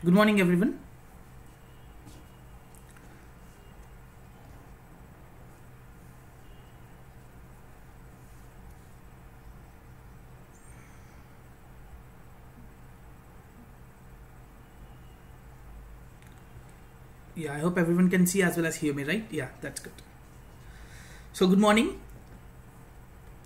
Good morning, everyone. Yeah, I hope everyone can see as well as hear me, right? Yeah, that's good. So good morning.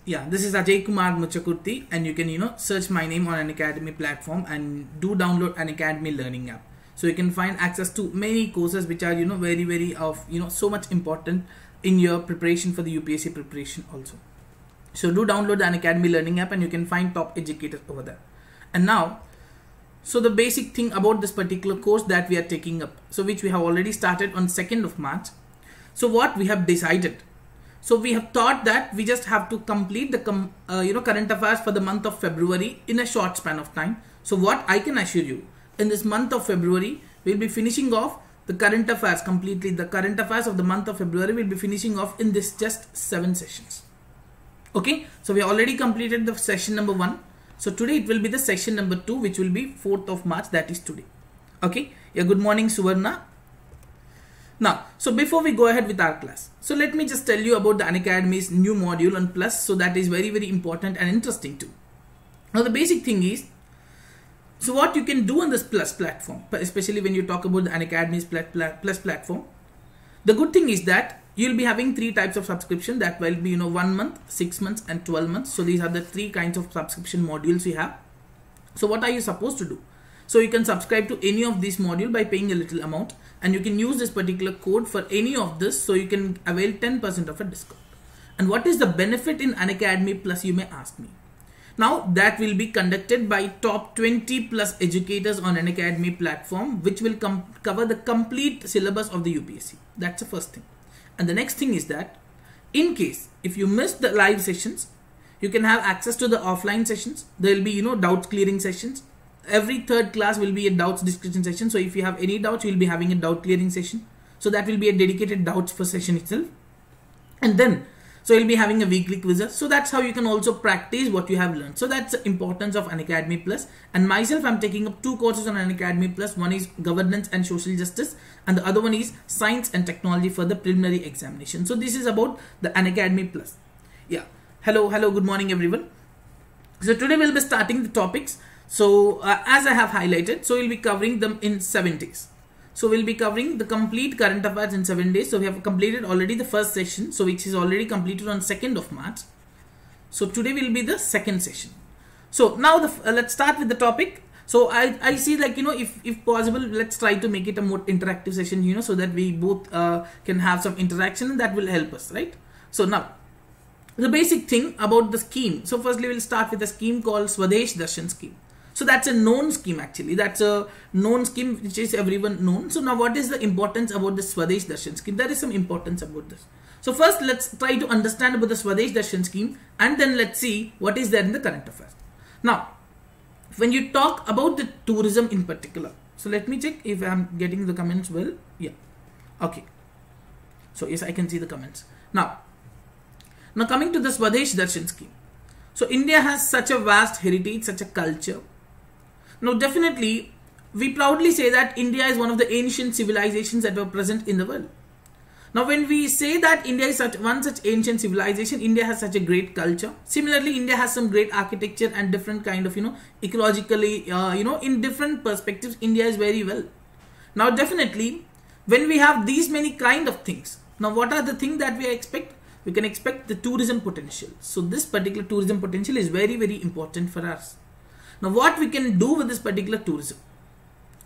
Yeah, this is Ajay Kumar Muchakurti, and you can search my name on Unacademy platform and do download Unacademy learning app. So you can find access to many courses which are very of so much important in your preparation for the UPSC preparation also. So do download the Unacademy learning app and you can find top educators over there. And now, so the basic thing about this particular course that we are taking up, so which we have already started on 2nd of March. So what we have decided, so we have thought that we just have to complete the current affairs for the month of February in a short span of time. So what I can assure you, in this month of February, we'll be finishing off the current affairs completely. The current affairs of the month of February will be finishing off in this just 7 sessions. Okay, so we already completed the session number 1. So today it will be the session number 2, which will be 4th of March, that is today. Okay, yeah, good morning, Suvarna. Now, so before we go ahead with our class, so let me just tell you about the Unacademy's new module on Plus. So that is very important and interesting too. Now the basic thing is, so what you can do on this Plus platform, especially when you talk about the Unacademy's Plus platform, the good thing is that you'll be having 3 types of subscription. That will be 1 month, 6 months and 12 months. So these are the 3 kinds of subscription modules you have. So what are you supposed to do? So you can subscribe to any of these module by paying a little amount, and you can use this particular code for any of this, so you can avail 10% of a discount. And what is the benefit in Unacademy Plus, you may ask me. Now that will be conducted by top 20 plus educators on Unacademy platform, which will cover the complete syllabus of the UPSC. That's the first thing. And the next thing is that in case if you miss the live sessions, you can have access to the offline sessions. There will be doubts clearing sessions. Every 3rd class will be a doubts discussion session. So if you have any doubts, you will be having a doubt clearing session. So that will be a dedicated doubts for session itself. And then so you'll be having a weekly quiz. So that's how you can also practice what you have learned. So that's the importance of Unacademy Plus. And myself, I'm taking up 2 courses on Unacademy Plus. One is governance and social justice, and the other one is science and technology for the preliminary examination. So this is about the Unacademy Plus. Yeah. Hello, good morning, everyone. So today we'll be starting the topics. So as I have highlighted, so we'll be covering them in 7 days. So we'll be covering the complete current affairs in 7 days. So we have completed already the first session, so which is already completed on 2nd of March. So today will be the second session. So now let's start with the topic. So I see, like if possible, let's try to make it a more interactive session, so that we both can have some interaction, and that will help us, right? So now the basic thing about the scheme. So firstly we'll start with a scheme called Swadesh Darshan scheme. So that's a known scheme actually. That's a known scheme which is everyone known. So now what is the importance about the Swadesh Darshan scheme? There is some importance about this. So first let's try to understand about the Swadesh Darshan scheme, and then let's see what is there in the current affairs. Now, when you talk about the tourism in particular, so let me check if I'm getting the comments well. Yeah. Okay. So yes, I can see the comments. Now coming to the Swadesh Darshan scheme. So India has such a vast heritage, such a culture. Now definitely we proudly say that India is one of the ancient civilizations that were present in the world. Now when we say that India is such ancient civilization, India has such a great culture. Similarly, India has some great architecture and different kind of ecologically in different perspectives, India is very well. Now definitely when we have these many kind of things, now what are the things that we expect? We can expect the tourism potential. So this particular tourism potential is very important for us. Now what we can do with this particular tourism?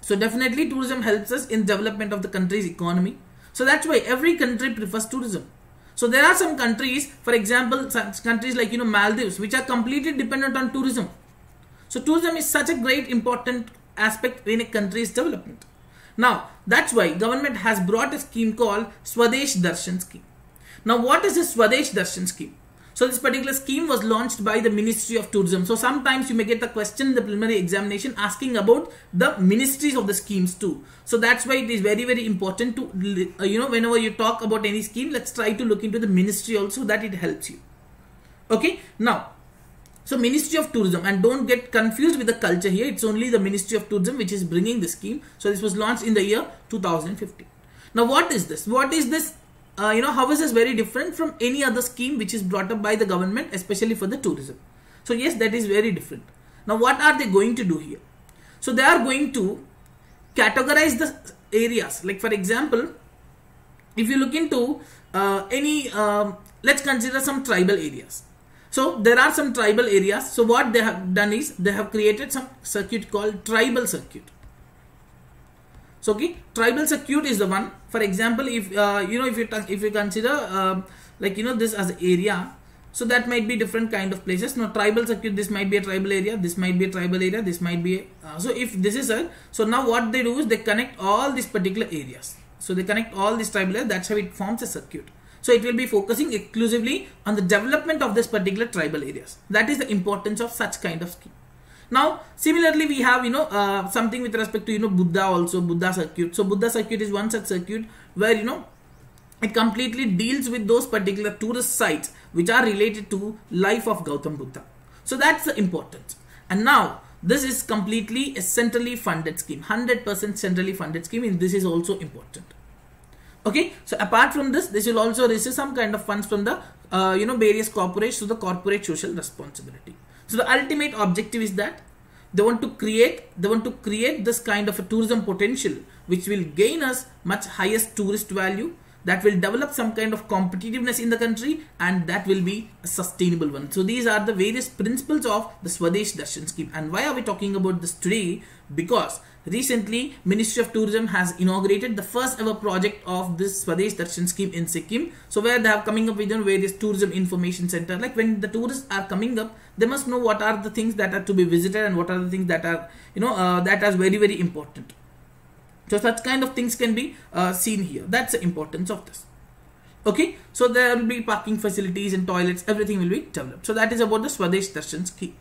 So definitely tourism helps us in development of the country's economy. So that's why every country prefers tourism. So there are some countries, for example, such countries like Maldives, which are completely dependent on tourism. So tourism is such a great important aspect in a country's development. Now that's why government has brought a scheme called Swadesh Darshan scheme. Now what is this Swadesh Darshan scheme? So this particular scheme was launched by the Ministry of Tourism. So sometimes you may get a question in the preliminary examination asking about the ministries of the schemes too. So that's why it is very important to, whenever you talk about any scheme, let's try to look into the ministry also, that it helps you. Okay. Now, So Ministry of Tourism, and don't get confused with the culture here, it's only the Ministry of Tourism which is bringing this scheme. So this was launched in the year 2015. Now what is this? What is this? How is this very different from any other scheme which is brought up by the government, especially for the tourism? So yes, that is very different. Now what are they going to do here? So they are going to categorize the areas. Like for example, if you look into let's consider some tribal areas. So there are some tribal areas. So what they have done is they have created some circuit called tribal circuit. So okay, tribal circuit is the one. For example, if you consider this as area, so that might be different kind of places. Now tribal circuit, this might be a tribal area, this might be a tribal area, this might be a, so if this is a, so now what they do is they connect all these particular areas. So they connect all these tribal areas. That's how it forms a circuit. So it will be focusing exclusively on the development of this particular tribal areas. That is the importance of such kind of scheme. Now similarly we have something with respect to Buddha also, Buddha circuit. So Buddha circuit is one such circuit where it completely deals with those particular tourist sites which are related to life of Gautam Buddha. So that's the importance. And now this is completely a centrally funded scheme, 100% centrally funded scheme, and this is also important. Okay, so apart from this will also receive some kind of funds from the various corporations, to the corporate social responsibility. So the ultimate objective is that they want to create this kind of a tourism potential which will gain us much highest tourist value, that will develop some kind of competitiveness in the country, and that will be a sustainable one. So these are the various principles of the Swadesh Darshan scheme. And why are we talking about this today? Because recently Ministry of Tourism has inaugurated the first ever project of this Swadesh Darshan scheme in Sikkim. So where they have coming up with various tourism information center. Like when the tourists are coming up, they must know what are the things that are to be visited and what are the things that are that are very, very important. So such kind of things can be seen here. That's the importance of this. Okay, so there will be parking facilities and toilets, everything will be developed. So that is about the Swadesh Darshan scheme.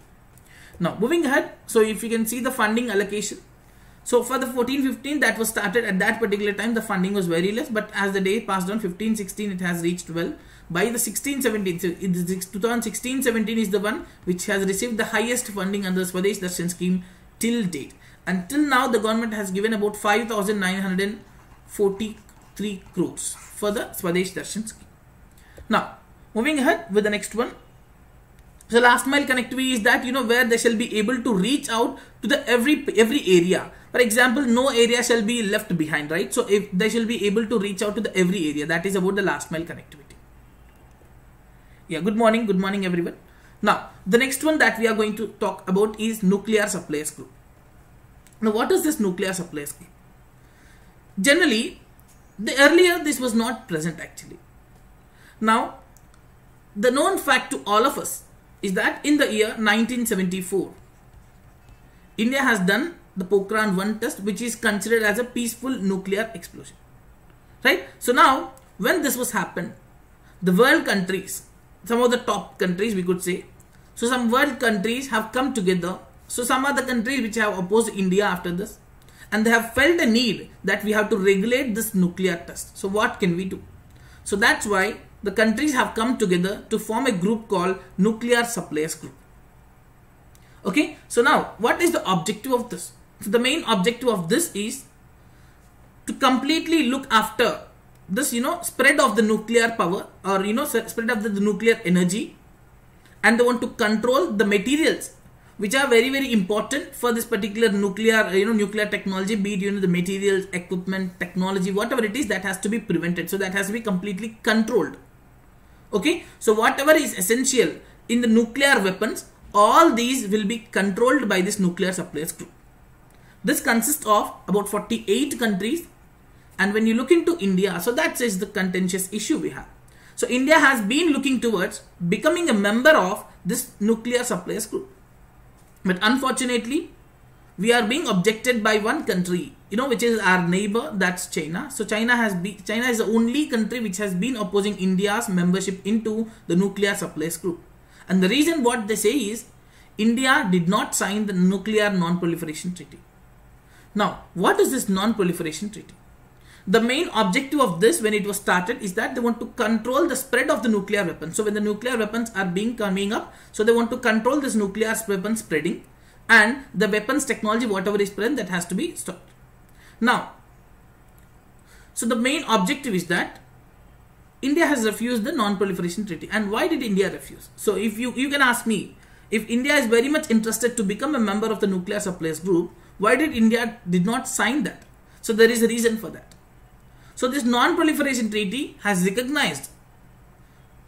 Now moving ahead, so if you can see the funding allocation. So for the 14-15 that was started at that particular time, the funding was very less, but as the day passed on, 15-16 it has reached well. By the 16-17, so 2016-17 is the one which has received the highest funding under the Swadesh Darshan scheme till date. Until now, the government has given about 5,943 crores for the Swadesh Darshan scheme. Now, moving ahead with the next one. So, last mile connectivity is that, where they shall be able to reach out to the every area. For example, no area shall be left behind, right? So, if they shall be able to reach out to the every area, that is about the last mile connectivity. Yeah, good morning everyone. Now, the next one that we are going to talk about is nuclear suppliers group. Now, what is this nuclear supply scheme? Generally, earlier this was not present actually. Now, the known fact to all of us is that in the year 1974, India has done the Pokhran 1 test, which is considered as a peaceful nuclear explosion. Right? So now, when this was happened, the world countries, some of the top countries we could say, so some world countries have come together. So some other countries which have opposed India after this, and they have felt a need that we have to regulate this nuclear test. So what can we do? So that's why the countries have come together to form a group called Nuclear Suppliers Group. Okay, so now what is the objective of this? So the main objective of this is to completely look after this spread of the nuclear power, or spread of the nuclear energy, and they want to control the materials which are very, very important for this particular nuclear nuclear technology, be it the materials, equipment, technology, whatever it is, that has to be prevented. So that has to be completely controlled. Okay, so whatever is essential in the nuclear weapons, all these will be controlled by this nuclear suppliers group. This consists of about 48 countries, and when you look into India, so that is the contentious issue we have. So India has been looking towards becoming a member of this nuclear suppliers group. But unfortunately, we are being objected by one country, which is our neighbor, that's China. So China is the only country which has been opposing India's membership into the nuclear suppliers group. And the reason what they say is, India did not sign the nuclear non-proliferation treaty. Now, what is this non-proliferation treaty? the main objective of this when it was started is that they want to control the spread of the nuclear weapons. So when the nuclear weapons are coming up, so they want to control this nuclear weapon spreading, and the weapons technology, whatever is present, that has to be stopped. Now, so the main objective is that India has refused the non-proliferation treaty. And why did India refuse? So if you can ask me, if India is very much interested to become a member of the nuclear suppliers group, why did India did not sign that? So there is a reason for that. So this non-proliferation treaty has recognized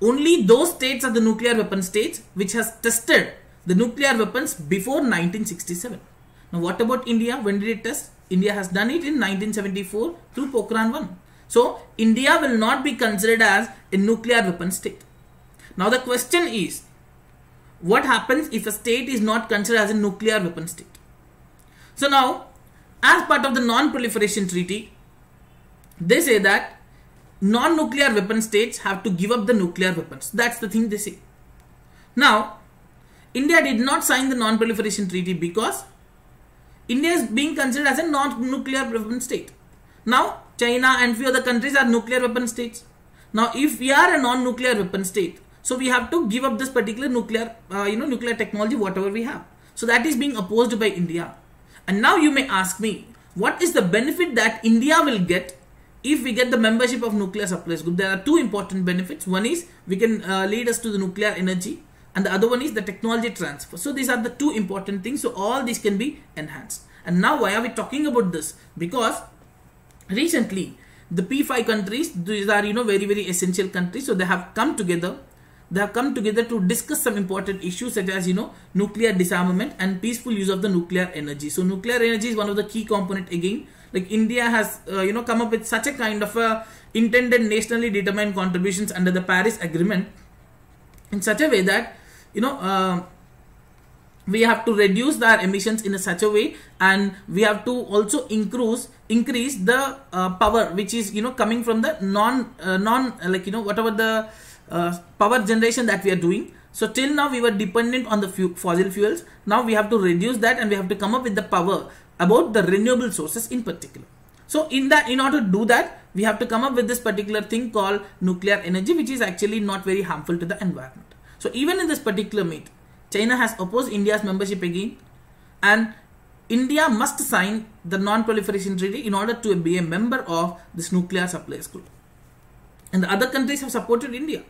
only those states are the nuclear weapon states which has tested the nuclear weapons before 1967. Now what about India? When did it test? India has done it in 1974 through Pokhran 1. So India will not be considered as a nuclear weapon state. Now the question is, what happens if a state is not considered as a nuclear weapon state? So now, as part of the non-proliferation treaty, they say that non-nuclear weapon states have to give up the nuclear weapons. That's the thing they say. Now, India did not sign the non-proliferation treaty because India is being considered as a non-nuclear weapon state. Now, China and few other countries are nuclear weapon states. Now, if we are a non-nuclear weapon state, so we have to give up this particular nuclear, nuclear technology, whatever we have. So that is being opposed by India. And now you may ask me, what is the benefit that India will get if we get the membership of nuclear suppliers group? There are two important benefits. One is we can lead us to the nuclear energy, and the other one is the technology transfer. So these are the two important things. So all these can be enhanced. And now why are we talking about this? Because recently the P5 countries, these are very, very essential countries. So they have come together. They have come together to discuss some important issues such as nuclear disarmament and peaceful use of the nuclear energy. So nuclear energy is one of the key component again. Like India has come up with such a kind of a intended nationally determined contributions under the Paris Agreement in such a way that we have to reduce their emissions in such a way, and we have to also increase the power which is coming from the whatever the power generation that we are doing. So till now we were dependent on the fossil fuels. Now we have to reduce that, and we have to come up with the power about the renewable sources in particular. So in order to do that, we have to come up with this particular thing called nuclear energy, which is actually not very harmful to the environment. So even in this particular meet, China has opposed India's membership again, and India must sign the non-proliferation treaty in order to be a member of this nuclear suppliers group. And the other countries have supported India.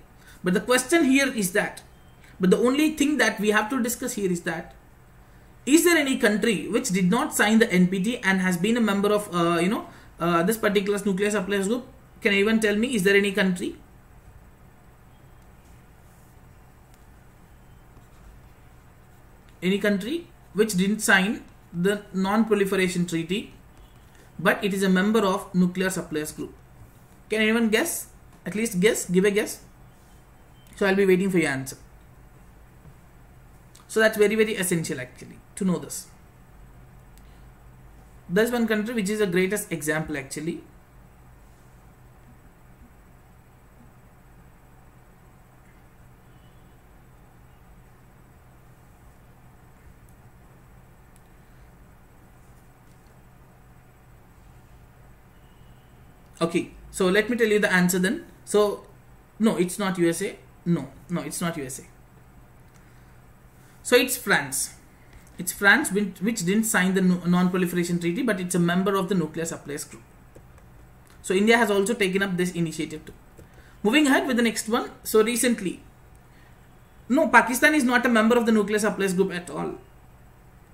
But the question here is that, but the only thing that we have to discuss here is that, is there any country which did not sign the NPT and has been a member of this particular nuclear suppliers group? Can anyone tell me, is there any country? Any country which didn't sign the non-proliferation treaty but it is a member of nuclear suppliers group? Can anyone guess? At least guess, give a guess. So I'll be waiting for your answer. So that's very, very essential actually to know this. There's one country which is the greatest example actually. Okay, so let me tell you the answer then. So no, it's not USA. No, it's not USA. So it's France. It's France which didn't sign the non-proliferation treaty, but it's a member of the nuclear suppliers group. So India has also taken up this initiative too. Moving ahead with the next one. So recently, no, Pakistan is not a member of the nuclear suppliers group at all.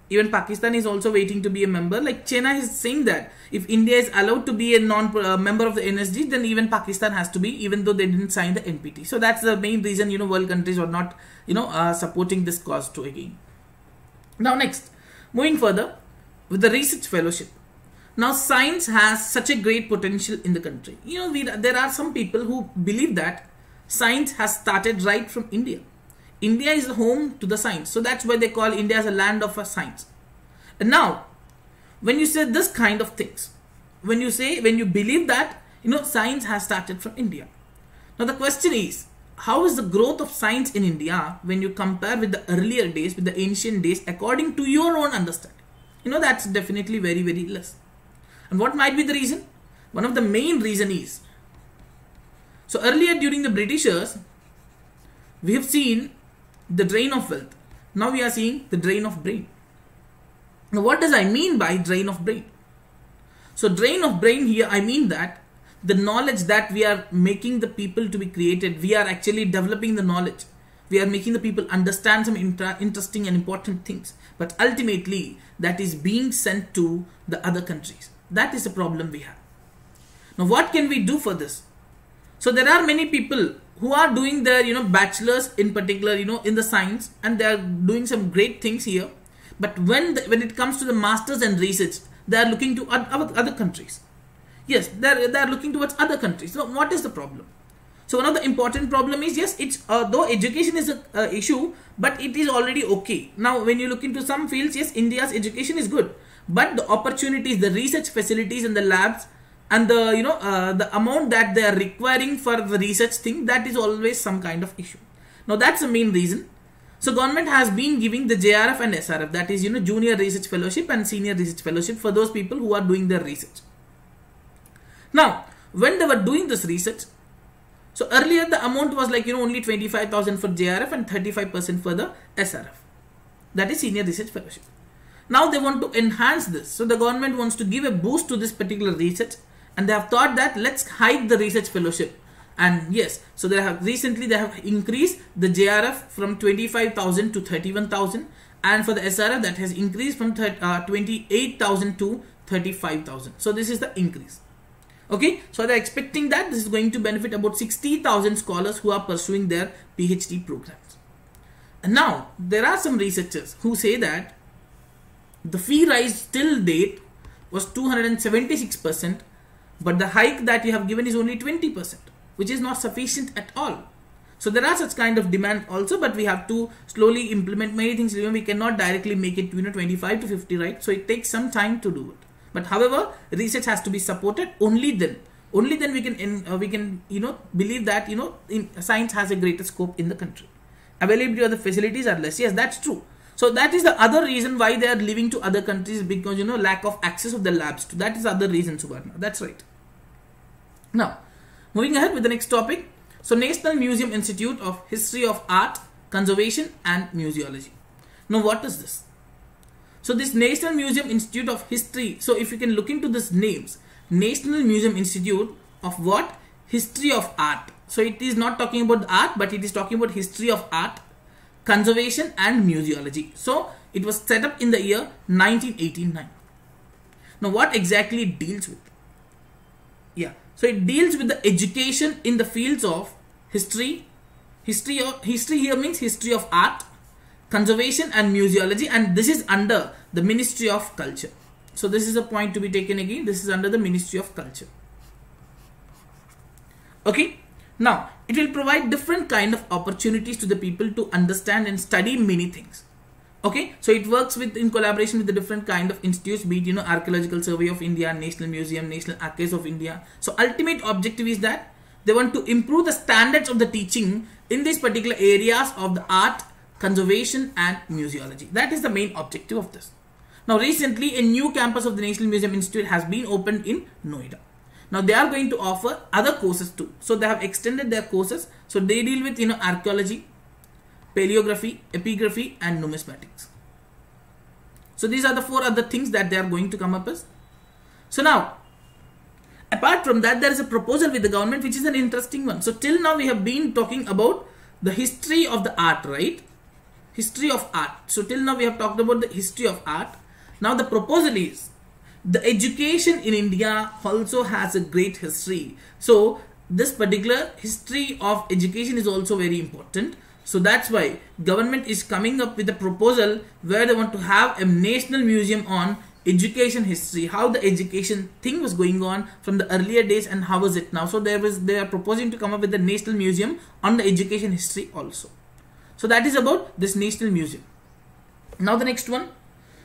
Even Pakistan is also waiting to be a member. Like China is saying that if India is allowed to be a member of the NSG, then even Pakistan has to be, even though they didn't sign the NPT. So that's the main reason world countries are not supporting this cause too again. Now next, moving further with the research fellowship. Now science has such a great potential in the country. There are some people who believe that science has started right from India. India is home to the science. So that's why they call India as a land of science. And now, when you say this kind of things, when you believe that, science has started from India. Now the question is, how is the growth of science in India when you compare with the earlier days, with the ancient days, according to your own understanding? That's definitely very, very less. And what might be the reason? One of the main reason is, so earlier during the Britishers, we have seen the drain of wealth. Now we are seeing the drain of brain. Now what does I mean by drain of brain? So drain of brain here, I mean that the knowledge that we are making the people to be created, we are actually developing the knowledge. We are making the people understand some interesting and important things. But ultimately, that is being sent to the other countries. That is the problem we have. Now, what can we do for this? So, there are many people who are doing their, bachelor's in particular, in the science, and they are doing some great things here. But when it comes to the masters and research, they are looking to other countries. Yes, they are looking towards other countries. So, what is the problem? So one of the important problem is, yes, it's though education is a issue, but it is already okay. Now when you look into some fields, yes, India's education is good, but the opportunities, the research facilities and the labs and the the amount that they are requiring for the research thing, that is always some kind of issue. Now that's the main reason. So government has been giving the JRF and SRF, that is junior research fellowship and senior research fellowship for those people who are doing their research. Now when they were doing this research, so earlier the amount was like only 25,000 for JRF and 35% for the SRF, that is senior research fellowship. Now they want to enhance this. So the government wants to give a boost to this particular research, and they have thought that let's hike the research fellowship. And yes, so they have increased the JRF from 25,000 to 31,000, and for the SRF that has increased from 28,000 to 35,000. So this is the increase. Okay, so they're expecting that this is going to benefit about 60,000 scholars who are pursuing their PhD programs. And now there are some researchers who say that the fee rise till date was 276%, but the hike that you have given is only 20%, which is not sufficient at all. So there are such kind of demand also, but we have to slowly implement many things. We cannot directly make it 25 to 50, right? So it takes some time to do it. But however, research has to be supported. Only then we can believe that science has a greater scope in the country. Availability of the facilities are less. Yes, that's true. So that is the other reason why they are leaving to other countries, because lack of access of the labs. That is the other reason, Subarna. That's right. Now, moving ahead with the next topic. So National Museum Institute of History of Art, Conservation and Museology. Now what is this? So this National Museum Institute of History, so if you can look into these names, National Museum Institute of what? History of Art. So it is not talking about the art, but it is talking about history of art, conservation and museology. So it was set up in the year 1989. Now what exactly it deals with? Yeah, so it deals with the education in the fields of history. History here means history of art, conservation and museology, and this is under the Ministry of Culture. So this is a point to be taken again. This is under the Ministry of Culture. Okay. Now it will provide different kind of opportunities to the people to understand and study many things. Okay. So it works in collaboration with the different kind of institutes, be it Archaeological Survey of India, National Museum, National Archives of India. So ultimate objective is that they want to improve the standards of the teaching in these particular areas of the art, conservation and museology. That is the main objective of this. Now recently a new campus of the National Museum Institute has been opened in Noida. Now they are going to offer other courses too. So they have extended their courses. So they deal with archaeology, paleography, epigraphy and numismatics. So these are the 4 other things that they are going to come up as. So now apart from that, there is a proposal with the government which is an interesting one. So till now we have been talking about the history of the art, right? History of art. So till now we have talked about the history of art. Now the proposal is the education in India also has a great history. So this particular history of education is also very important. So that's why government is coming up with a proposal where they want to have a national museum on education history, how the education thing was going on from the earlier days and how is it now. So they are proposing to come up with a national museum on the education history also. So that is about this national museum. Now the next one.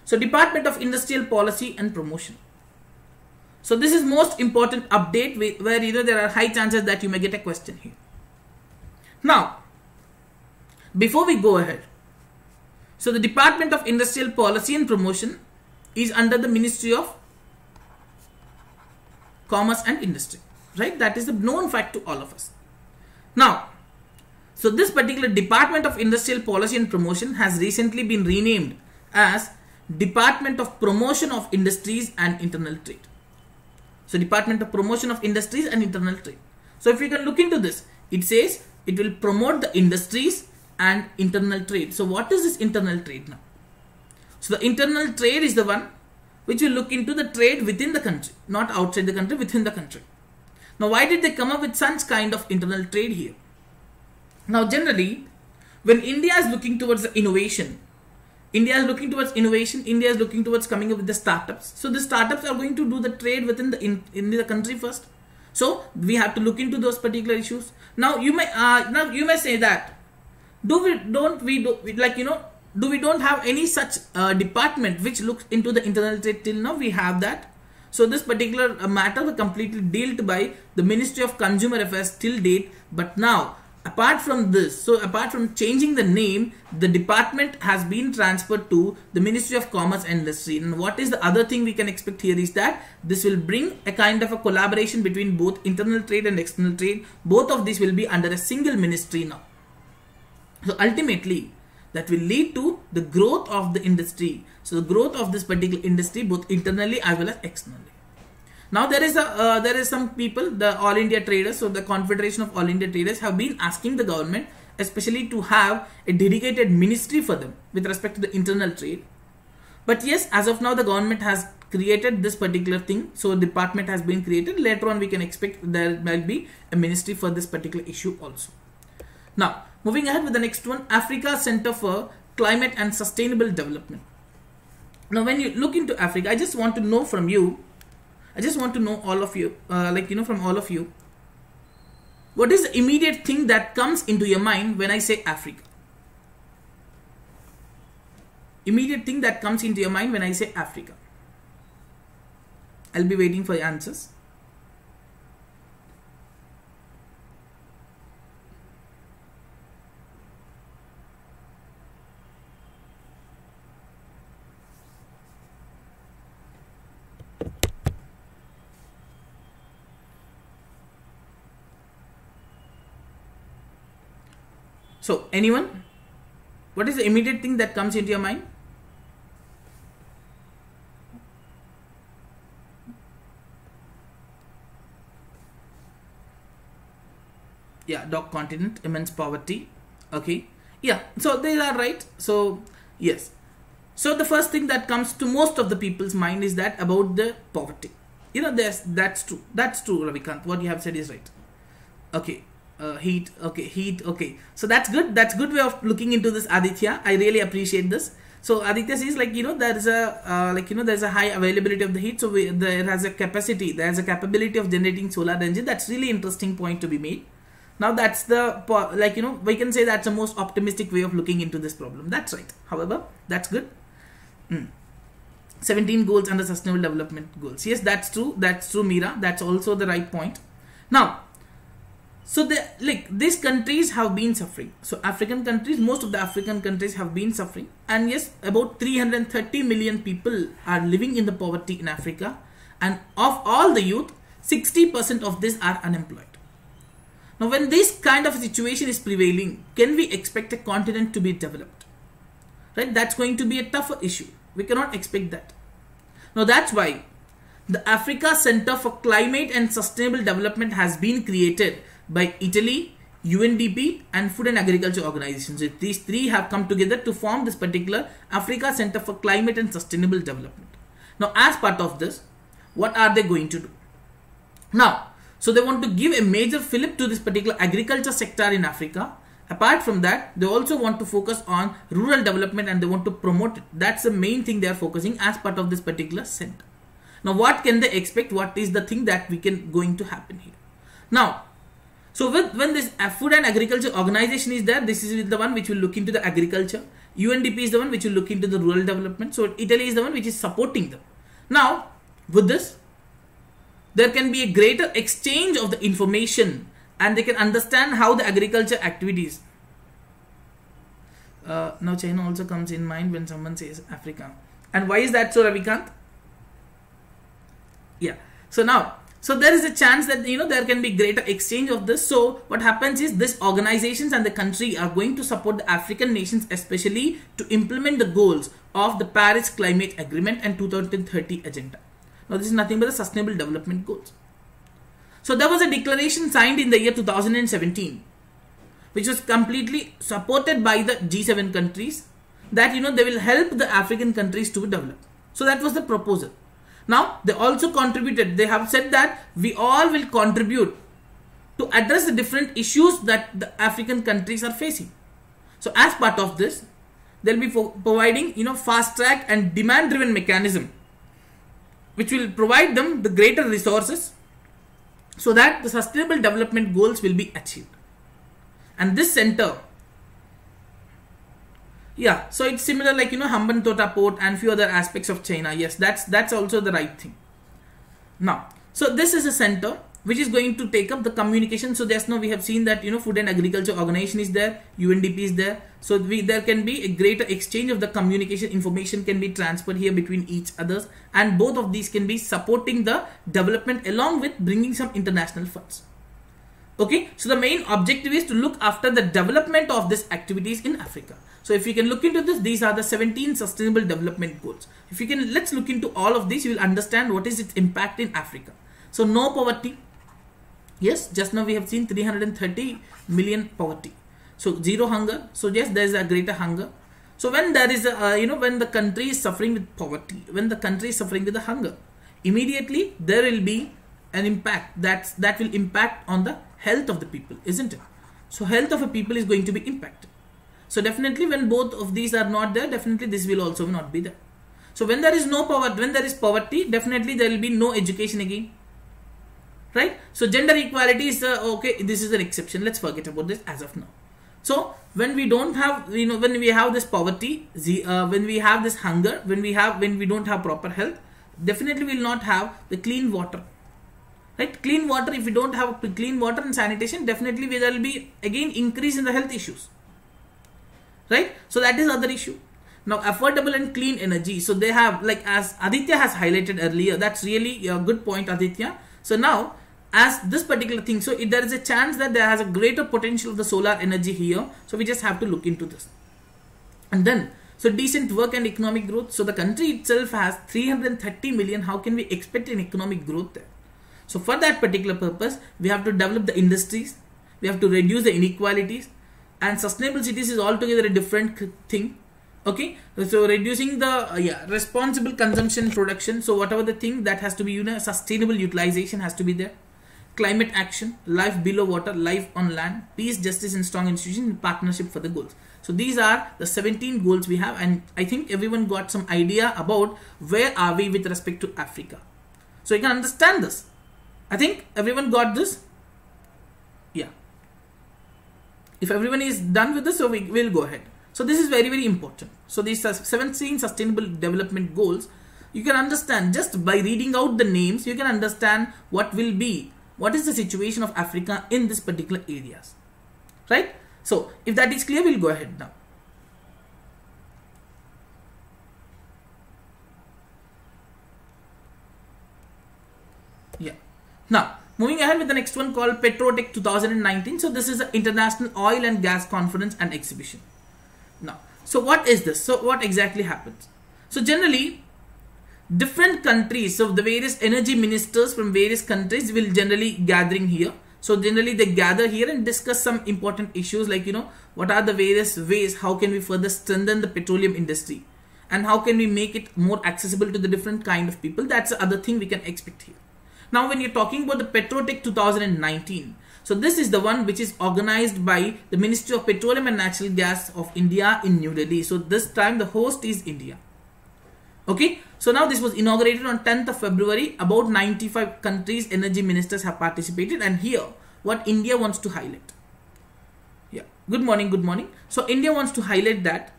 So Department of Industrial Policy and Promotion. So this is most important update where there are high chances that you may get a question here. Now, before we go ahead, so the Department of Industrial Policy and Promotion is under the Ministry of commerce and industry, right? That is the known fact to all of us. Now, so this particular Department of Industrial Policy and Promotion has recently been renamed as Department of Promotion of Industries and Internal Trade. So Department of Promotion of Industries and Internal Trade. So if you can look into this, it says it will promote the industries and internal trade. So what is this internal trade now? So the internal trade is the one which will look into the trade within the country, not outside the country, within the country. Now why did they come up with such kind of internal trade here? Now generally, when India is looking towards the innovation, India is looking towards coming up with the startups. So the startups are going to do the trade within the country first. So we have to look into those particular issues. Now you may say that do we don't have any such department which looks into the internal trade till now? We have that. So this particular matter was completely dealt by the Ministry of Consumer Affairs till date. But now, apart from this, so apart from changing the name, the department has been transferred to the Ministry of Commerce and Industry. And what is the other thing we can expect here is that this will bring a kind of a collaboration between both internal trade and external trade. Both of these will be under a single ministry now. So ultimately, that will lead to the growth of the industry. So the growth of this particular industry, both internally as well as externally. Now there is some people, the All India Traders, so the Confederation of All India Traders have been asking the government, especially to have a dedicated ministry for them with respect to the internal trade. But yes, as of now, the government has created this particular thing. So a department has been created. Later on, we can expect there might be a ministry for this particular issue also. Now, moving ahead with the next one, Africa Center for Climate and Sustainable Development. Now, when you look into Africa, I just want to know from you, all of you, from all of you, what is the immediate thing that comes into your mind when I say Africa? Immediate thing that comes into your mind when I say Africa. I'll be waiting for your answers. So, anyone? What is the immediate thing that comes into your mind? Yeah, dog continent, immense poverty. Okay. Yeah, so they are right. So, yes. So, the first thing that comes to most of the people's mind is that about the poverty. That's true. That's true, Ravikant. What you have said is right. Okay. Heat. Okay. So that's good. That's good way of looking into this, Aditya. I really appreciate this. So Aditya says there's a high availability of the heat. So there has a capability of generating solar energy. That's really interesting point to be made. Now that's we can say that's the most optimistic way of looking into this problem. That's right. However, that's good. 17 goals under sustainable development goals. Yes, that's true. That's true, Meera. That's also the right point. Now, so these countries have been suffering. So African countries, most of the African countries have been suffering. And yes, about 330 million people are living in the poverty in Africa. And of all the youth, 60% of this are unemployed. Now when this kind of situation is prevailing, can we expect a continent to be developed? Right? That's going to be a tougher issue. We cannot expect that. Now that's why the Africa Center for Climate and Sustainable Development has been created by Italy, UNDP and Food and Agriculture Organizations. So these three have come together to form this particular Africa Center for Climate and Sustainable Development. Now as part of this, what are they going to do? Now, so they want to give a major fillip to this particular agriculture sector in Africa. Apart from that, they also want to focus on rural development and they want to promote it. That's the main thing they are focusing as part of this particular center. Now what can they expect? What is the thing that going to happen here? Now, so when this Food and Agriculture Organization is there, this is the one which will look into the agriculture. UNDP is the one which will look into the rural development. So Italy is the one which is supporting them. Now, with this, there can be a greater exchange of the information and they can understand how the agriculture activities. Now China also comes in mind when someone says Africa. And why is that so, Ravikant? Yeah. So now, So there is a chance that there can be greater exchange of this. So what happens is these organizations and the country are going to support the African nations, especially to implement the goals of the Paris Climate Agreement and 2030 agenda. Now this is nothing but the Sustainable Development Goals. So there was a declaration signed in the year 2017, which was completely supported by the G7 countries, that they will help the African countries to develop. So that was the proposal. Now they also contributed. They have said that we all will contribute to address the different issues that the African countries are facing. So as part of this, they'll be providing fast track and demand driven mechanism, which will provide them the greater resources so that the sustainable development goals will be achieved. And this center, yeah, so it's similar like Hambantota port and few other aspects of China. Yes, that's also the right thing. Now, so this is a center which is going to take up the communication. So just now we have seen that Food and Agriculture Organization is there, UNDP is there. So there can be a greater exchange of the communication, information can be transferred here between each others, and both of these can be supporting the development along with bringing some international funds. Okay, so the main objective is to look after the development of these activities in Africa. So if you can look into this, these are the 17 sustainable development goals. If you can, let's look into all of these, you will understand what is its impact in Africa. So no poverty. Yes, just now we have seen 330 million poverty. So zero hunger. So yes, there is a greater hunger. So when there is a, when the country is suffering with poverty, when the country is suffering with the hunger, immediately there will be an impact that will impact on the health of the people, isn't it? So health of a people is going to be impacted. So definitely when both of these are not there, definitely this will also not be there. So when there is no poverty, when there is poverty, definitely there will be no education again. Right? So gender equality is okay, this is an exception. Let's forget about this as of now. So when we don't have, when we have this poverty, when we have this hunger, when we don't have proper health, definitely we will not have the clean water. Right? Clean water, if we don't have clean water and sanitation, definitely there will be again increase in the health issues. Right? So that is other issue. Now affordable and clean energy. So they have, like as Aditya has highlighted earlier, that's really a good point, Aditya. So now as this particular thing, so there is a chance that there has a greater potential of the solar energy here. So we just have to look into this. And then, so decent work and economic growth. So the country itself has 330 million. How can we expect an economic growth there? So for that particular purpose, we have to develop the industries. We have to reduce the inequalities. And sustainable cities is altogether a different thing. Okay, so reducing the responsible consumption production. So whatever the thing that has to be, sustainable utilization has to be there. Climate action, life below water, life on land, peace, justice and strong institutions, partnership for the goals. So these are the 17 goals we have, and I think everyone got some idea about where are we with respect to Africa. So you can understand this. I think everyone got this. Yeah. If everyone is done with this, so we will go ahead. So this is very, very important. So these are 17 sustainable development goals. You can understand just by reading out the names, you can understand what is the situation of Africa in this particular areas. Right? So if that is clear, we'll go ahead now. Yeah. Now, moving ahead with the next one called Petrotech 2019. So this is the International Oil and Gas Conference and Exhibition. Now, so what is this? So what exactly happens? So generally, different countries, so the various energy ministers from various countries will generally gathering here. So generally they gather here and discuss some important issues like, what are the various ways, how can we further strengthen the petroleum industry and how can we make it more accessible to the different kind of people. That's the other thing we can expect here. Now when you're talking about the Petrotech 2019, so this is the one which is organized by the Ministry of Petroleum and Natural Gas of India in New Delhi. So this time the host is India. Okay, so now this was inaugurated on 10th of February. About 95 countries energy ministers have participated, and here what India wants to highlight. Yeah, good morning, good morning. So India wants to highlight that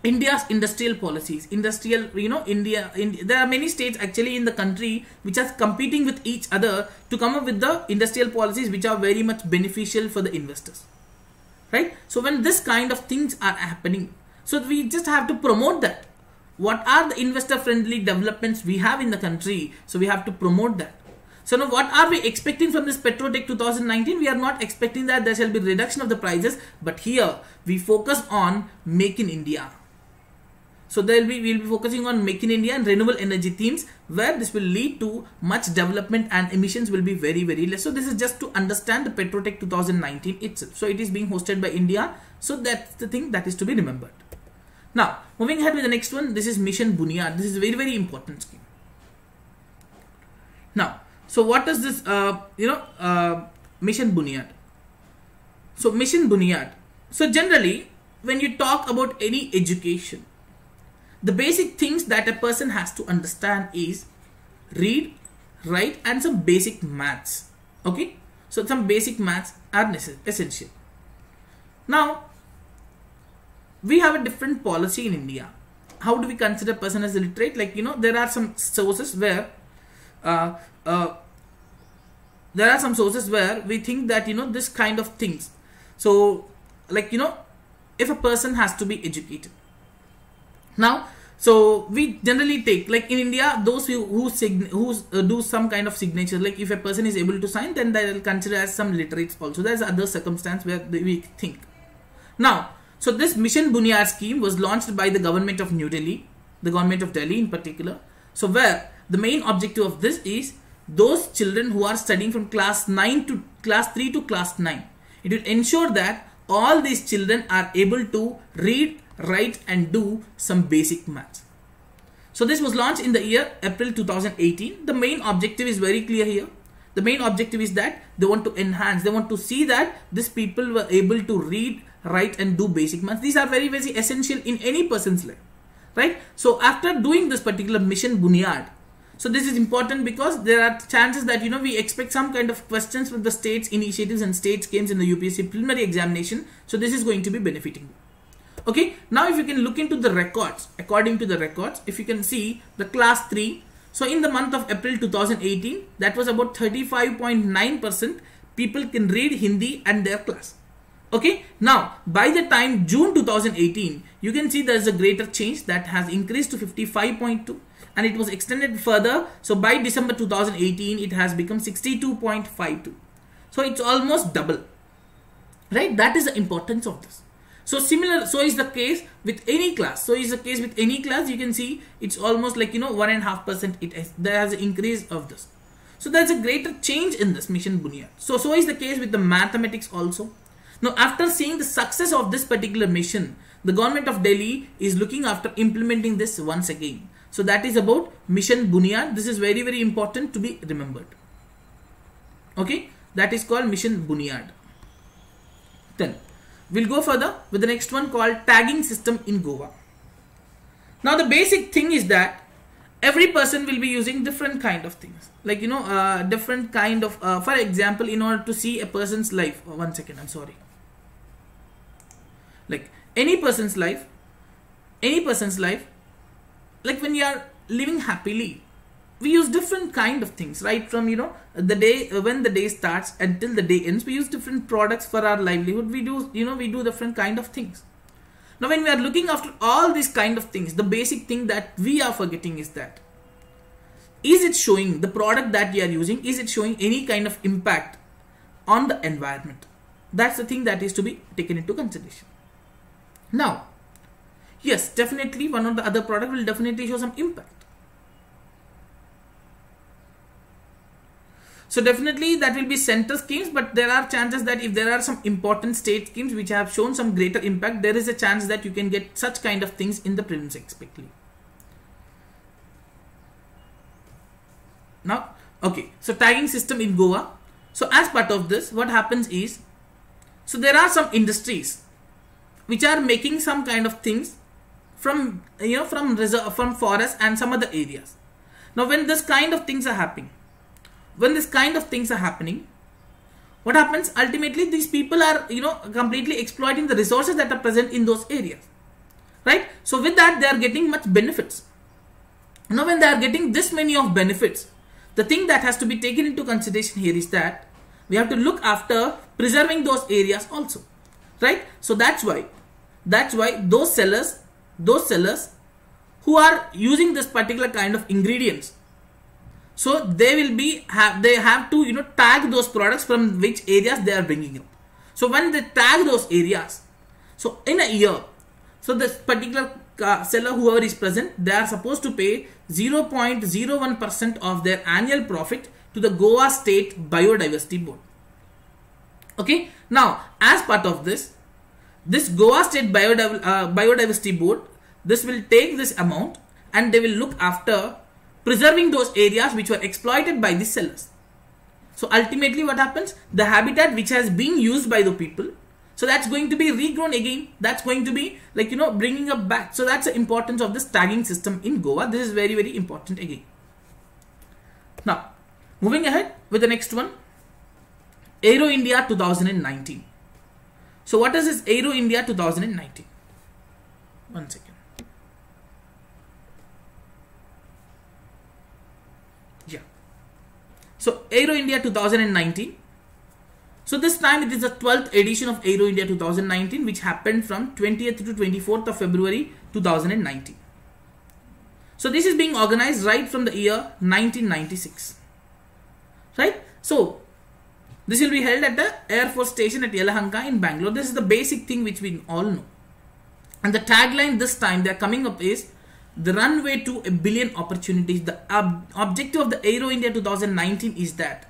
India's industrial policies, India, there are many states actually in the country which are competing with each other to come up with the industrial policies which are very much beneficial for the investors. Right? So when this kind of things are happening, so we just have to promote that. What are the investor friendly developments we have in the country? So we have to promote that. So now what are we expecting from this Petrotech 2019? We are not expecting that there shall be reduction of the prices, but here we focus on Make in India. So we'll be focusing on Make in India and renewable energy themes, where this will lead to much development and emissions will be very, very less. So this is just to understand the Petrotech 2019 itself. So it is being hosted by India. So that's the thing that is to be remembered. Now moving ahead with the next one, this is Mission Bunyad. This is a very, very important scheme. Now, so what is this, Mission Bunyad? So Mission Bunyad. So generally, when you talk about any education, the basic things that a person has to understand is read, write, and some basic maths. Okay, so some basic maths are essential. Now, we have a different policy in India. How do we consider a person as illiterate? Like, there are some sources where we think that this kind of things. So like if a person has to be educated. Now, so we generally take, like in India, those who do some kind of signature, like if a person is able to sign, then they will consider as some literates also. There's other circumstance where we think. Now, so this Mission Bunyad scheme was launched by the government of New Delhi, the government of Delhi in particular. So where the main objective of this is those children who are studying from class 3 to class 9. It will ensure that all these children are able to read, write, and do some basic maths. So this was launched in the year April 2018. The main objective is very clear here. The main objective is that they want to enhance, they want to see that these people were able to read, write, and do basic maths. These are very, very essential in any person's life, right? So after doing this particular Mission Bunyad, so this is important because there are chances that we expect some kind of questions from the states initiatives and state schemes in the UPSC preliminary examination. So this is going to be benefiting. Okay, now if you can look into the records, according to the records, if you can see the class 3, so in the month of April 2018, that was about 35.9% people can read Hindi and their class. Okay, now by the time June 2018, you can see there is a greater change that has increased to 55.2, and it was extended further. So by December 2018, it has become 62.52. So it's almost double, right? That is the importance of this. So so is the case with any class. You can see it's almost like 1.5%. There has an increase of this. So there's a greater change in this Mission Bunyad. So is the case with the mathematics also. Now, after seeing the success of this particular mission, the government of Delhi is looking after implementing this once again. So that is about Mission Bunyad. This is very, very important to be remembered. Okay, that is called Mission Bunyad. Then we'll go further with the next one called tagging system in Goa. Now the basic thing is that every person will be using different kind of things, like different kind of for example, in order to see a person's life, one second, I'm sorry, like any person's life, like when you are living happily, we use different kind of things, right? From the day when the day starts until the day ends, we use different products for our livelihood. We do we do different kind of things. Now when we are looking after all these kind of things, the basic thing that we are forgetting is that, is it showing the product that we are using, is it showing any kind of impact on the environment? That's the thing that is to be taken into consideration. Now, yes, definitely one of the other product will definitely show some impact. So definitely that will be center schemes, but there are chances that if there are some important state schemes which have shown some greater impact, there is a chance that you can get such kind of things in the prelims expectedly. Now, okay, so tagging system in Goa. So as part of this, what happens is, so there are some industries which are making some kind of things from from forest and some other areas. Now when this kind of things are happening, what happens ultimately? These people are completely exploiting the resources that are present in those areas, right? So with that, they are getting much benefits. Now when they are getting this many of benefits, the thing that has to be taken into consideration here is that we have to look after preserving those areas also, right? So that's why those sellers who are using this particular kind of ingredients, So they will be they have to tag those products from which areas they are bringing in. So when they tag those areas, so in a year, so this particular seller, whoever is present, they are supposed to pay 0.01% of their annual profit to the Goa State Biodiversity Board. Okay, now as part of this Goa State Biodiversity Board, this will take this amount and they will look after preserving those areas which were exploited by the sellers. So ultimately what happens? The habitat which has been used by the people, so that's going to be regrown again. That's going to be like, bringing up back. So that's the importance of this tagging system in Goa. This is very, very important again. Now, moving ahead with the next one. Aero India 2019. So what is this Aero India 2019? One second. Yeah. So Aero India 2019. So this time it is the 12th edition of Aero India 2019, which happened from 20th to 24th of February 2019. So this is being organized right from the year 1996. Right? So this will be held at the Air Force Station at Yelahanka in Bangalore. This is the basic thing which we all know. And the tagline this time they are coming up is the runway to a billion opportunities. The objective of the Aero India 2019 is that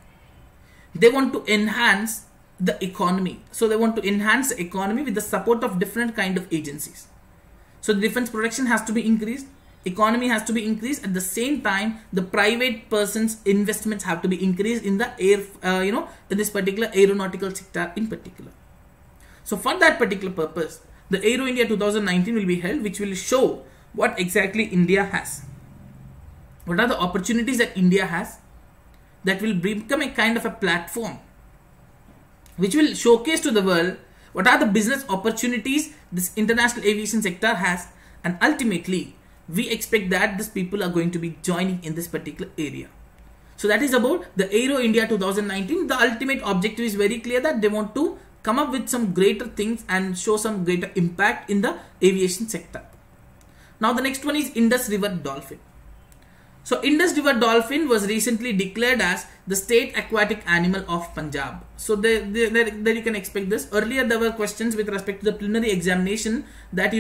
they want to enhance the economy. So they want to enhance the economy with the support of different kind of agencies. So the defense production has to be increased, economy has to be increased. At the same time, the private person's investments have to be increased in the air, in this particular aeronautical sector in particular. So for that particular purpose, the Aero India 2019 will be held, which will show what exactly India has. What are the opportunities that India has that will become a kind of a platform which will showcase to the world what are the business opportunities this international aviation sector has, and ultimately we expect that these people are going to be joining in this particular area. So that is about the Aero India 2019. The ultimate objective is very clear, that they want to come up with some greater things and show some greater impact in the aviation sector. Now the next one is Indus River Dolphin. So Indus River Dolphin was recently declared as the state aquatic animal of Punjab. So there you can expect this. Earlier there were questions with respect to the preliminary examination that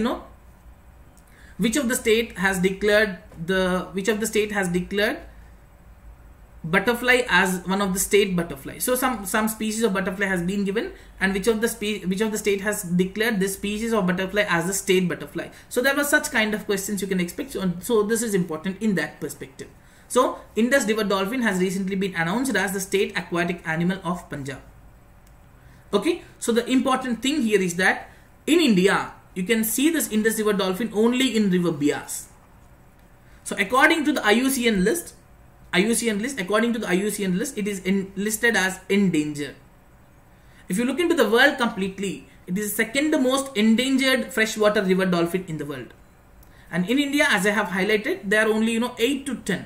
which of the state has declared butterfly as one of the state butterfly. So some species of butterfly has been given, and which of the state has declared this species of butterfly as the state butterfly. So there were such kind of questions you can expect. So this is important in that perspective. So Indus River Dolphin has recently been announced as the state aquatic animal of Punjab. Okay, so the important thing here is that in India you can see this Indus River Dolphin only in River Bias. So according to the IUCN list, it is listed as endangered. If you look into the world completely, it is the second most endangered freshwater river dolphin in the world. And in India, as I have highlighted, there are only 8 to 10.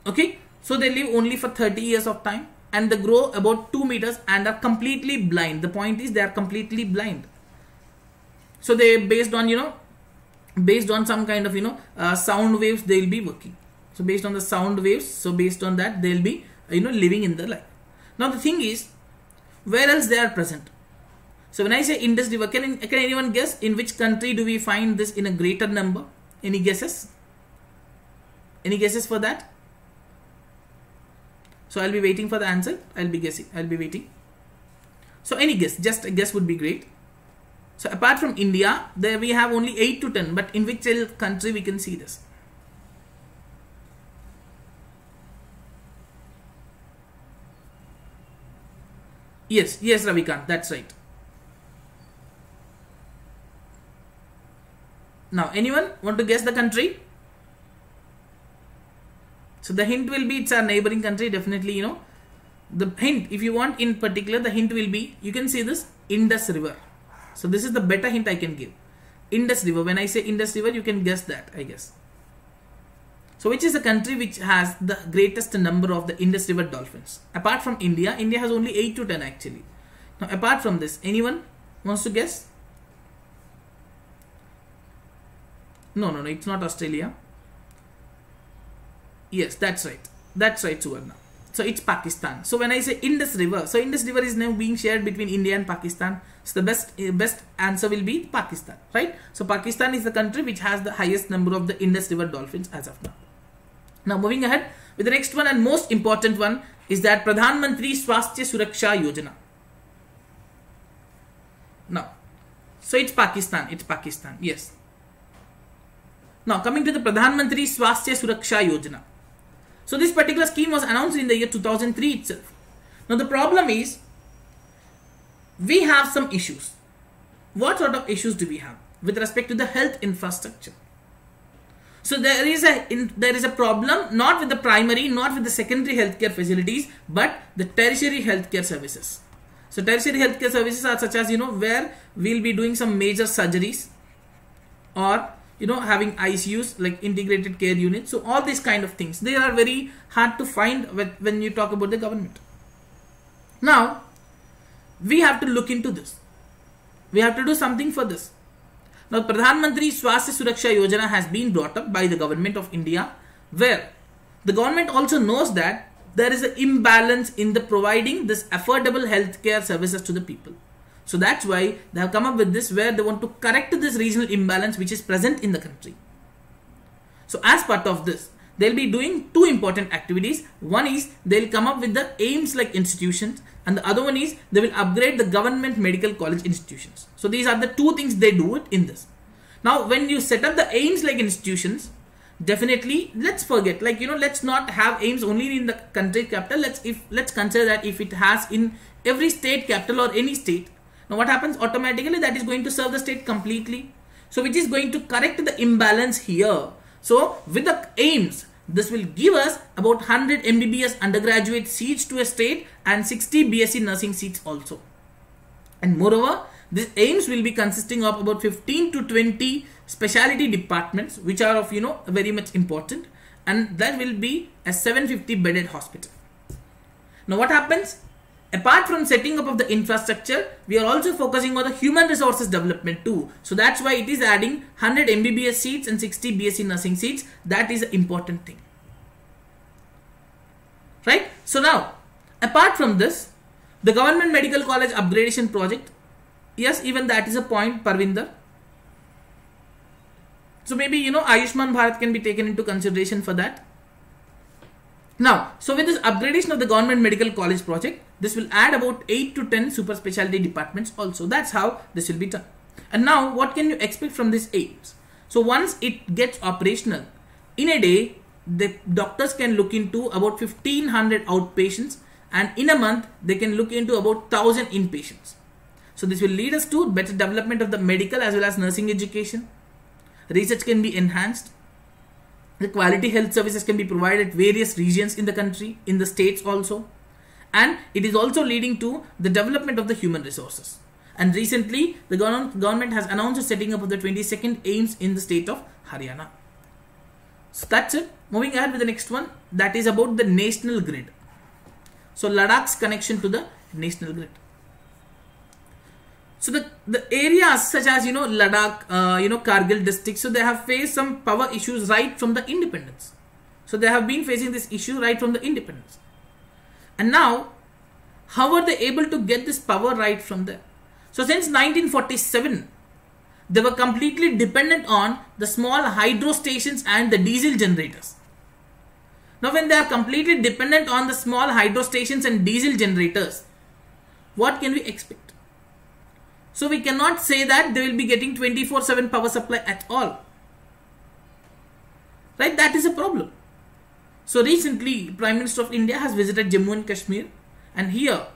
Okay, so they live only for 30 years of time, and they grow about 2 meters and are completely blind. The point is they are completely blind. So they based on some kind of sound waves they will be working. So based on the sound waves, so based on that they will be living in the life. Now the thing is, where else they are present? So when I say Indus River, can anyone guess in which country do we find this in a greater number? Any guesses? Any guesses for that? So I'll be waiting for the answer. I'll be waiting. So any guess, just a guess would be great. So apart from India, there we have only 8 to 10, but in which country we can see this? Yes, Ravikant, that's right. Now, anyone want to guess the country? So the hint will be it's a neighboring country, definitely, The hint, if you want in particular, the hint will be, you can see this Indus River. So this is the better hint I can give. Indus River, when I say Indus River, you can guess that, I guess. So which is the country which has the greatest number of the Indus River dolphins? Apart from India, India has only 8 to 10 actually. Now apart from this, anyone wants to guess? No, it's not Australia. Yes, that's right. That's right, Suvarna. So it's Pakistan. So when I say Indus River, so Indus River is now being shared between India and Pakistan. So the best answer will be Pakistan, right? So Pakistan is the country which has the highest number of the Indus River dolphins as of now. Now moving ahead with the next one and most important one is that Pradhan Mantri Swasthya Suraksha Yojana. Now, so it's Pakistan. It's Pakistan. Yes. Now coming to the Pradhan Mantri Swasthya Suraksha Yojana. So this particular scheme was announced in the year 2003 itself. Now the problem is we have some issues. What sort of issues do we have with respect to the health infrastructure? So there is a problem not with the primary, not with the secondary healthcare facilities, but the tertiary healthcare services. So tertiary healthcare services are such as, where we'll be doing some major surgeries or having ICUs, like integrated care units. So all these kind of things, they are very hard to find when you talk about the government. Now, we have to look into this. We have to do something for this. Now, Pradhan Mantri Swasthya Suraksha Yojana has been brought up by the government of India, where the government also knows that there is an imbalance in the providing this affordable healthcare services to the people. So that's why they have come up with this, where they want to correct this regional imbalance which is present in the country. So as part of this, they'll be doing two important activities. One is they'll come up with the AIIMS like institutions, and the other one is they will upgrade the government medical college institutions. So these are the two things they do it in this. Now when you set up the AIIMS like institutions, definitely let's forget, let's not have AIIMS only in the country capital. Let's consider that if it has in every state capital or any state. Now what happens automatically, that is going to serve the state completely. So which is going to correct the imbalance here. So with the AIIMS, this will give us about 100 MBBS undergraduate seats to a state and 60 BSc nursing seats also. And moreover, this AIIMS will be consisting of about 15 to 20 specialty departments which are of very much important, and that will be a 750 bedded hospital. Now what happens? Apart from setting up of the infrastructure, we are also focusing on the human resources development too. So that's why it is adding 100 MBBS seats and 60 BSc nursing seats. That is an important thing. Right? So now, apart from this, the government medical college upgradation project, yes, even that is a point, Parvinder. So maybe, Ayushman Bharat can be taken into consideration for that. Now, so with this upgradation of the government medical college project, this will add about 8 to 10 super specialty departments also. That's how this will be done. And now, what can you expect from this AIIMS? So once it gets operational, in a day, the doctors can look into about 1500 outpatients, and in a month, they can look into about 1000 inpatients. So this will lead us to better development of the medical as well as nursing education. Research can be enhanced. The quality health services can be provided at various regions in the country, in the states also. And it is also leading to the development of the human resources. And recently, the government has announced the setting up of the 22nd AIIMS in the state of Haryana. So that's it. Moving ahead with the next one, that is about the national grid. So Ladakh's connection to the national grid. So the areas such as, Ladakh, Kargil district, so they have faced some power issues right from the independence. So they have been facing this issue right from the independence. And now, how are they able to get this power right from there? So since 1947, they were completely dependent on the small hydro stations and the diesel generators. Now when they are completely dependent on the small hydro stations and diesel generators, what can we expect? So we cannot say that they will be getting 24/7 power supply at all. Right? That is a problem. So recently, Prime Minister of India has visited Jammu and Kashmir, and here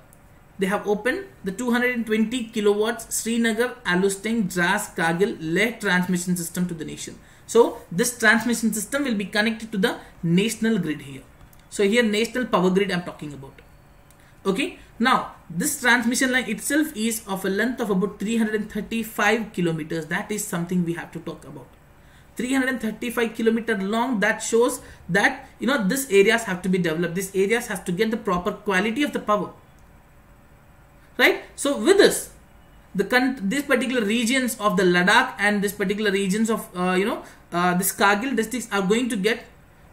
they have opened the 220 kilowatts Srinagar, Alusteng, Dras, Kargil, Leh transmission system to the nation. So this transmission system will be connected to the national grid here. So here national power grid I am talking about. Okay. Now this transmission line itself is of a length of about 335 kilometers. That is something we have to talk about. 335 kilometer long. That shows that these areas have to be developed. These areas has to get the proper quality of the power. Right? So with this, this particular regions of the Ladakh and this particular regions of this Kargil districts are going to get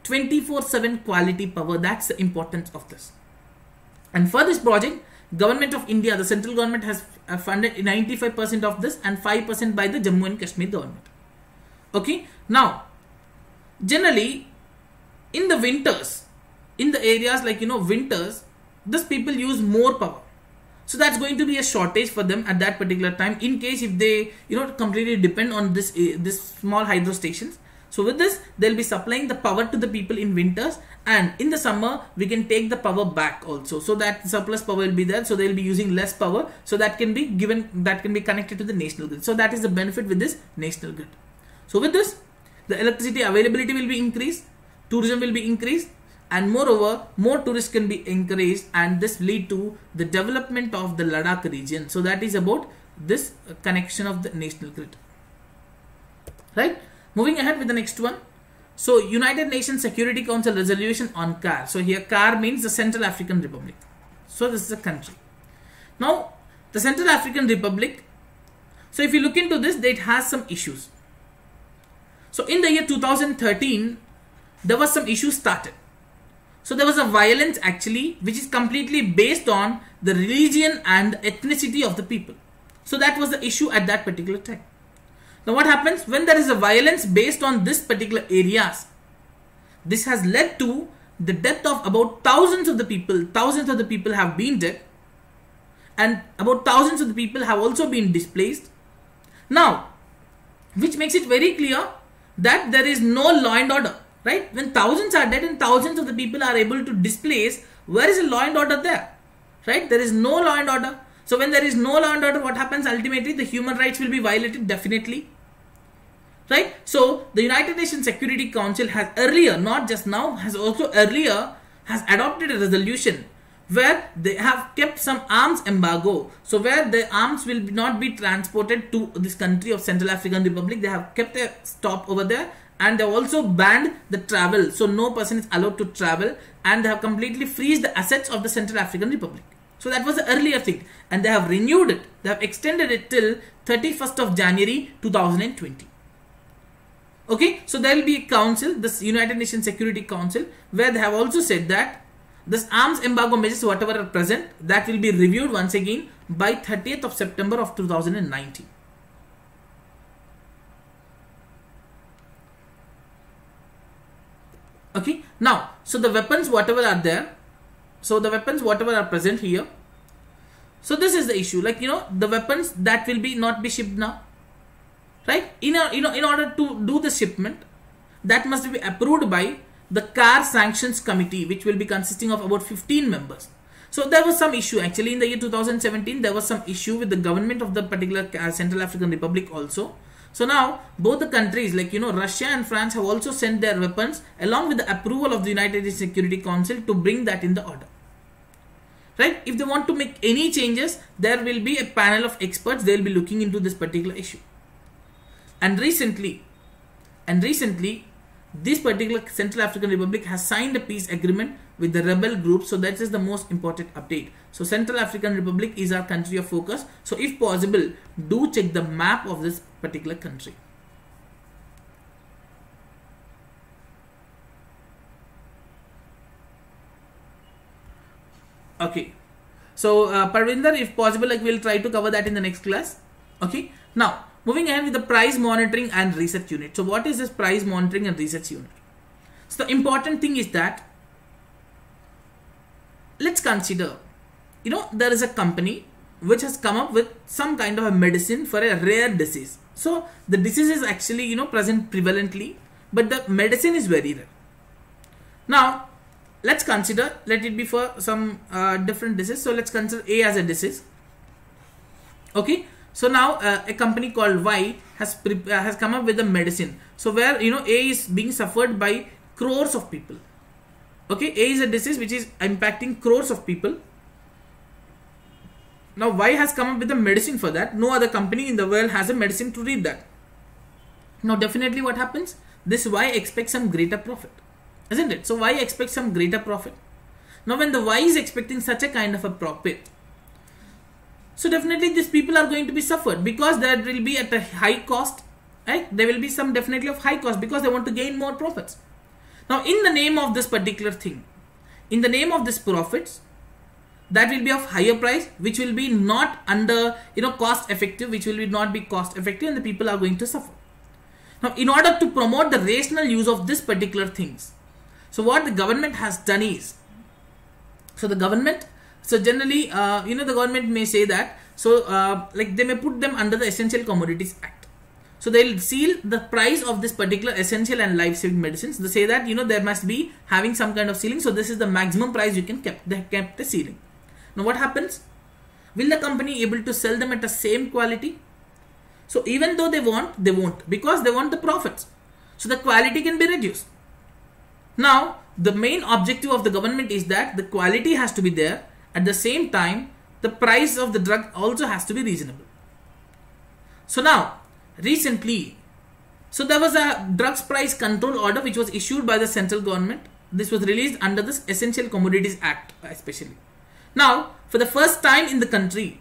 24/7 quality power. That's the importance of this. And for this project, Government of India, the central government has funded 95% of this and 5% by the Jammu and Kashmir government. Okay. Now, generally, in the winters, in the areas like, winters, these people use more power. So that's going to be a shortage for them at that particular time, in case if they, completely depend on this small hydro stations. So with this, they'll be supplying the power to the people in winters, and in the summer, we can take the power back also. So that surplus power will be there. So they'll be using less power. So that can be connected to the national grid. So that is the benefit with this national grid. So with this, the electricity availability will be increased, tourism will be increased, and moreover, more tourists can be encouraged, and this lead to the development of the Ladakh region. So that is about this connection of the national grid. Right? Moving ahead with the next one. So United Nations Security Council resolution on CAR. So here CAR means the Central African Republic. So this is a country. Now the Central African Republic. So if you look into this, it has some issues. So in the year 2013, there was some issues started. So there was a violence actually, which is completely based on the religion and ethnicity of the people. So that was the issue at that particular time. Now what happens when there is a violence based on this particular areas? This has led to the death of about thousands of the people. Thousands of the people have been dead, and about thousands of the people have also been displaced. Now, which makes it very clear that there is no law and order, right? When thousands are dead and thousands of the people are able to displace, where is the law and order there, right? There is no law and order. So when there is no law and order, what happens ultimately? The human rights will be violated definitely, right? So the United Nations Security Council has earlier, not just now, has also earlier has adopted a resolution where they have kept some arms embargo. So where the arms will not be transported to this country of Central African Republic, they have kept a stop over there, and they have also banned the travel. So no person is allowed to travel, and they have completely freezed the assets of the Central African Republic. So that was the earlier thing, and they have renewed it. They have extended it till 31st of January 2020. Okay, so there will be a council, this United Nations Security Council, where they have also said that this arms embargo measures, whatever are present, that will be reviewed once again by 30th of September of 2019. Okay, now, so the weapons, whatever are there, so the weapons, whatever are present here, so this is the issue, like, the weapons that will be not be shipped now, right? In order to do the shipment, that must be approved by the CAR Sanctions Committee, which will be consisting of about 15 members. So there was some issue actually in the year 2017. There was some issue with the government of the particular Central African Republic also. So now both the countries like Russia and France have also sent their weapons along with the approval of the United Nations Security Council to bring that in the order. Right? If they want to make any changes, there will be a panel of experts. They will be looking into this particular issue. And recently, this particular Central African Republic has signed a peace agreement with the rebel group. So that is the most important update. So Central African Republic is our country of focus. So if possible, do check the map of this particular country. Okay. So Parvinder, if possible, like we'll try to cover that in the next class. Okay. Now, moving ahead with the price monitoring and research unit. So what is this price monitoring and research unit? So the important thing is that, let's consider, there is a company which has come up with some kind of a medicine for a rare disease. So the disease is actually, present prevalently, but the medicine is very rare. Now, let's consider, let it be for some different disease. So let's consider A as a disease. Okay. So now a company called Y has come up with a medicine. So where A is being suffered by crores of people. Okay, A is a disease which is impacting crores of people. Now Y has come up with a medicine for that. No other company in the world has a medicine to treat that. Now definitely what happens? This Y expects some greater profit, isn't it? So Y expects some greater profit. Now when the Y is expecting such a kind of a profit, so definitely these people are going to be suffered because there will be at a high cost, right? There will be some definitely of high cost because they want to gain more profits. Now, in the name of this particular thing, in the name of this profits, that will be of higher price, which will be not under, cost effective, which will not be cost effective, and the people are going to suffer. Now, in order to promote the rational use of this particular things, so what the government has done is, generally, the government may say that, like they may put them under the Essential Commodities Act. So they will seal the price of this particular essential and life-saving medicines. They say that, there must be having some kind of ceiling. So this is the maximum price you can kept the ceiling. Now what happens? Will the company able to sell them at the same quality? So even though they won't, because they want the profits. So the quality can be reduced. Now the main objective of the government is that the quality has to be there. At the same time, the price of the drug also has to be reasonable. So now, recently, there was a drugs price control order which was issued by the central government. This was released under this Essential Commodities Act especially. Now, for the first time in the country,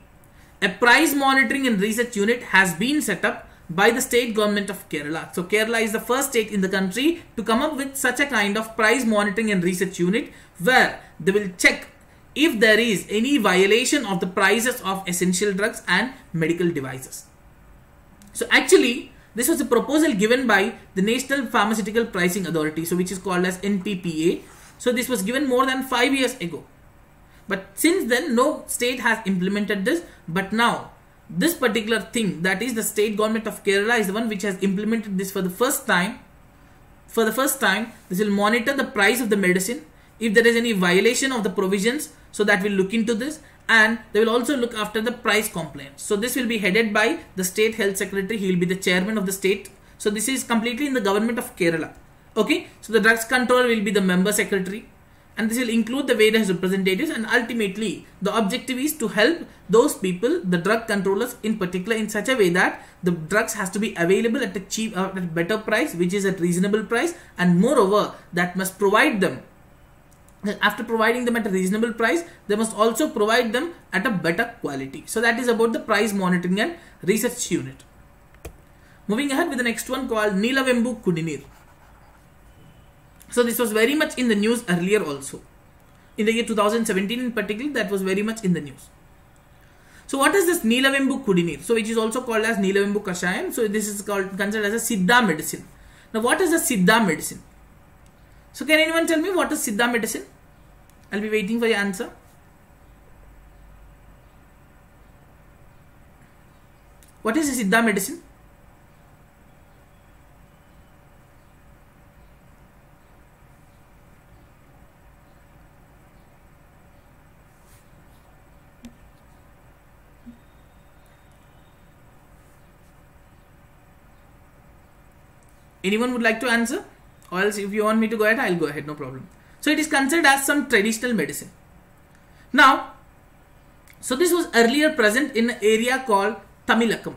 a price monitoring and research unit has been set up by the state government of Kerala. So Kerala is the first state in the country to come up with such a kind of price monitoring and research unit where they will check if there is any violation of the prices of essential drugs and medical devices. So actually, this was a proposal given by the National Pharmaceutical Pricing Authority, which is called as NPPA. So this was given more than 5 years ago. But since then, no state has implemented this. But now, this particular thing, that is the state government of Kerala, is the one which has implemented this for the first time. For the first time, this will monitor the price of the medicine. If there is any violation of the provisions, so that will look into this, and they will also look after the price complaints. So this will be headed by the state health secretary. He will be the chairman of the state. So this is completely in the government of Kerala. Okay, so the drugs control will be the member secretary, and this will include the various representatives, and ultimately the objective is to help those people, the drug controllers in particular, in such a way that the drugs has to be available at a cheap, at a better price, which is at reasonable price, and moreover that must provide them. After providing them at a reasonable price, they must also provide them at a better quality. So that is about the price monitoring and research unit. Moving ahead with the next one called Nilavembu Kudinir. So this was very much in the news earlier also. In the year 2017 in particular, that was very much in the news. So what is this Nilavembu Kudinir? So which is also called as Nilavembu Kashayam. So this is considered as a Siddha medicine. Now what is a Siddha medicine? So can anyone tell me what is Siddha medicine? I'll be waiting for your answer. What is a Siddha medicine? Anyone would like to answer? Or else if you want me to go ahead, I'll go ahead, no problem. So it is considered as some traditional medicine. Now, so this was earlier present in an area called Tamilakam.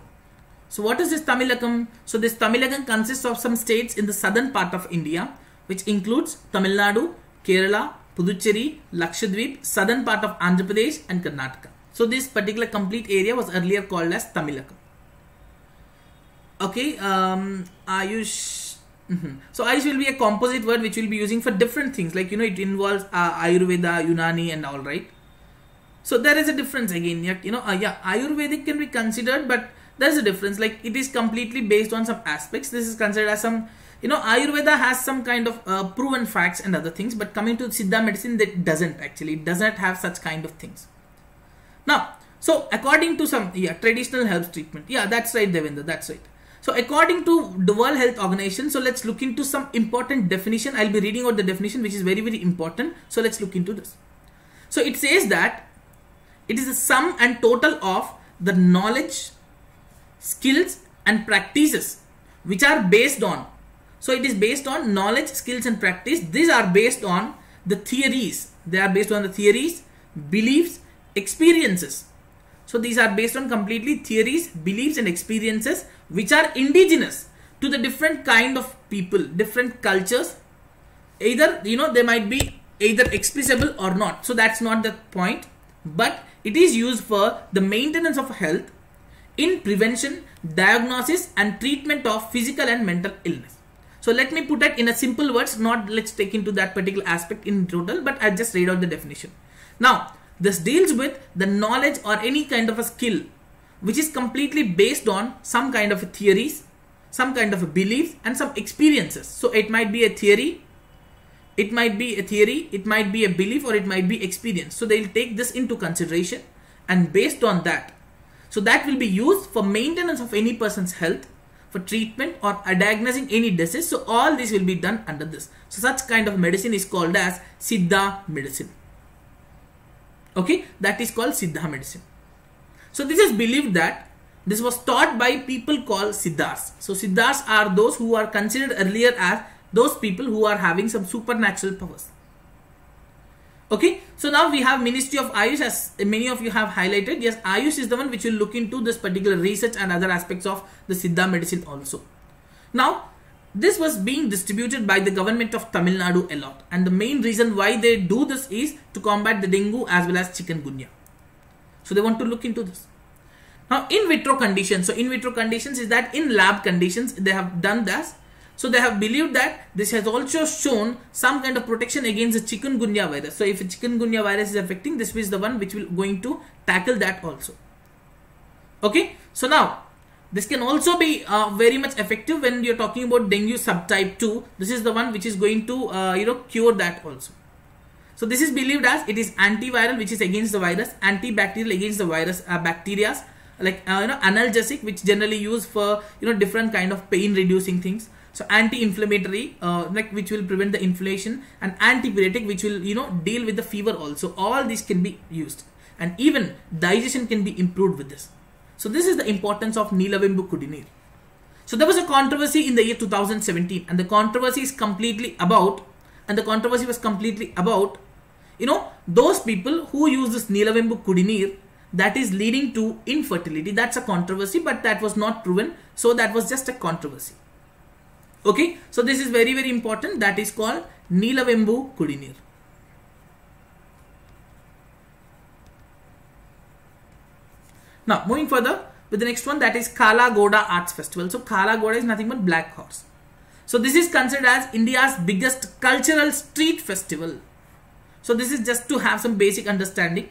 So what is this Tamilakam? So this Tamilakam consists of some states in the southern part of India, which includes Tamil Nadu, Kerala, Puducherry, Lakshadweep, southern part of Andhra Pradesh and Karnataka. So this particular complete area was earlier called as Tamilakam. Okay, Ayush. So Ayush will be a composite word which we'll be using for different things, like it involves Ayurveda, Unani and all, right? So there is a difference again. Ayurvedic can be considered, but there's a difference. Like it is completely based on some aspects. This is considered as some, Ayurveda has some kind of proven facts and other things, but coming to Siddha medicine, that doesn't actually. It does not have such kind of things. Now, so according to some traditional herbs treatment, that's right, Devendra, that's right. So according to the World Health Organization, so let's look into some important definition. I'll be reading out the definition, which is very, very important. So let's look into this. So it says that it is the sum and total of the knowledge, skills and practices which are based on. So it is based on knowledge, skills and practice. These are based on the theories. They are based on the theories, beliefs, experiences. So these are based on completely theories, beliefs and experiences which are indigenous to the different kind of people, different cultures. Either, they might be either expressible or not. So that's not the point. But it is used for the maintenance of health, in prevention, diagnosis and treatment of physical and mental illness. So let me put it in a simple words, not let's take into that particular aspect in total, but I'll just read out the definition. Now, this deals with the knowledge or any kind of a skill which is completely based on some kind of a theories, some kind of a beliefs and some experiences. So it might be a theory, it might be a belief, or it might be experience. So they'll take this into consideration, and based on that, so that will be used for maintenance of any person's health, for treatment or diagnosing any disease. So all this will be done under this. So such kind of medicine is called as Siddha medicine. Okay, that is called Siddha medicine. So this is believed that this was taught by people called Siddhas. So Siddhas are those who are considered earlier as those people who are having some supernatural powers. Okay, so now we have Ministry of Ayush, as many of you have highlighted. Yes, Ayush is the one which will look into this particular research and other aspects of the Siddha medicine also. Now, this was being distributed by the government of Tamil Nadu a lot, and the main reason why they do this is to combat the dengue as well as chikungunya. So they want to look into this. Now, in vitro conditions. So in vitro conditions is that in lab conditions they have done this. So they have believed that this has also shown some kind of protection against the chikungunya virus. So if a chikungunya virus is affecting, this is the one which will going to tackle that also. Okay. So now this can also be very much effective when you're talking about dengue subtype 2. This is the one which is going to cure that also. So this is believed as it is antiviral, which is against the virus, antibacterial against the virus bacteria, like analgesic, which generally used for different kind of pain reducing things. So anti-inflammatory, like which will prevent the inflammation, and antipyretic, which will deal with the fever also. All these can be used, and even digestion can be improved with this. So this is the importance of Nilavembu Kudineer. So there was a controversy in the year 2017, and the controversy is completely about, those people who use this Nilavembu Kudineer, that is leading to infertility. That's a controversy, but that was not proven. So that was just a controversy. Okay, so this is very, very important. That is called Nilavembu Kudineer. Now, moving further with the next one, that is Kala Ghoda Arts Festival. So Kala Ghoda is nothing but black horse. So this is considered as India's biggest cultural street festival. So this is just to have some basic understanding.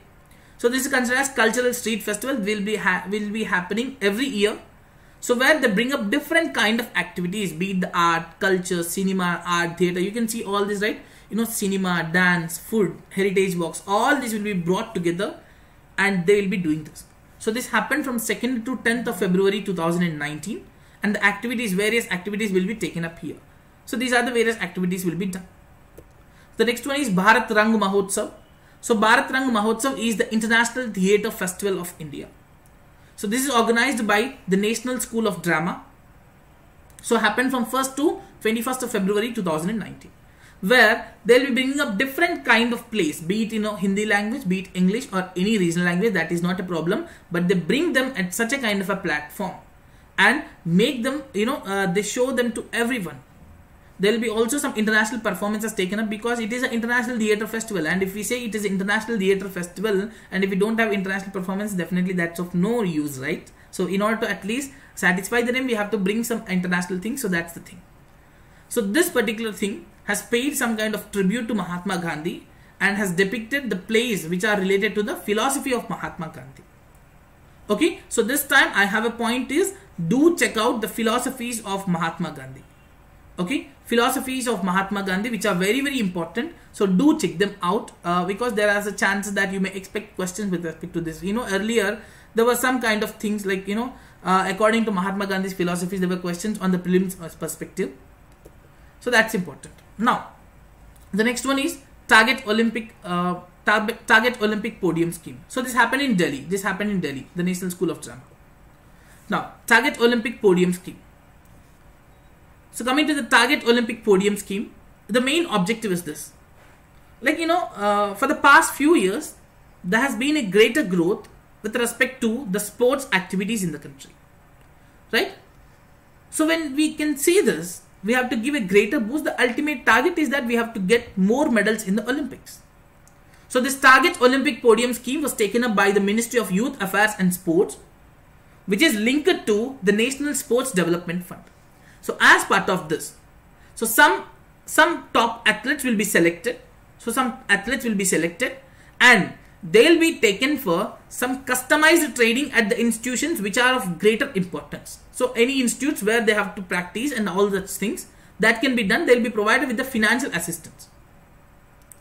So this is considered as cultural street festival, will be happening every year. So where they bring up different kind of activities, be it the art, culture, cinema, art, theatre. You can see all this, right? Cinema, dance, food, heritage walks, all this will be brought together, and they will be doing this. So this happened from 2nd to 10th of February 2019, and the activities, various activities will be taken up here. So these are the various activities will be done. The next one is Bharat Rang Mahotsav. So Bharat Rang Mahotsav is the International Theatre Festival of India. So this is organized by the National School of Drama. So happened from 1st to 21st of February 2019, where they will be bringing up different kind of plays, be it Hindi language, be it English or any regional language. That is not a problem, but they bring them at such a kind of a platform and make them, they show them to everyone. There will be also some international performances taken up, because it is an international theatre festival, and if we say it is an international theatre festival and if we don't have international performance, definitely that's of no use, right? So in order to at least satisfy the name, we have to bring some international things. So that's the thing. So this particular thing has paid some kind of tribute to Mahatma Gandhi and has depicted the plays which are related to the philosophy of Mahatma Gandhi. Okay, so this time I have a point is, do check out the philosophies of Mahatma Gandhi. Okay, philosophies of Mahatma Gandhi, which are very, very important. So do check them out, because there are a chance that you may expect questions with respect to this. Earlier there were some kind of things like, according to Mahatma Gandhi's philosophies, there were questions on the prelims perspective. So that's important. Now, the next one is Target Olympic Podium Scheme. So this happened in Delhi. The National School of Drama. Now, Target Olympic Podium Scheme. So coming to the Target Olympic Podium Scheme, the main objective is this. Like, for the past few years, there has been a greater growth with respect to the sports activities in the country. Right? So when we can see this, we have to give a greater boost. The ultimate target is that we have to get more medals in the Olympics. So this Target Olympic Podium Scheme was taken up by the Ministry of Youth Affairs and Sports, which is linked to the National Sports Development Fund. So as part of this, So some top athletes will be selected. So some athletes will be selected and they'll be taken for some customized training at the institutions which are of greater importance. So any institutes where they have to practice and all such things that can be done, they'll be provided with the financial assistance.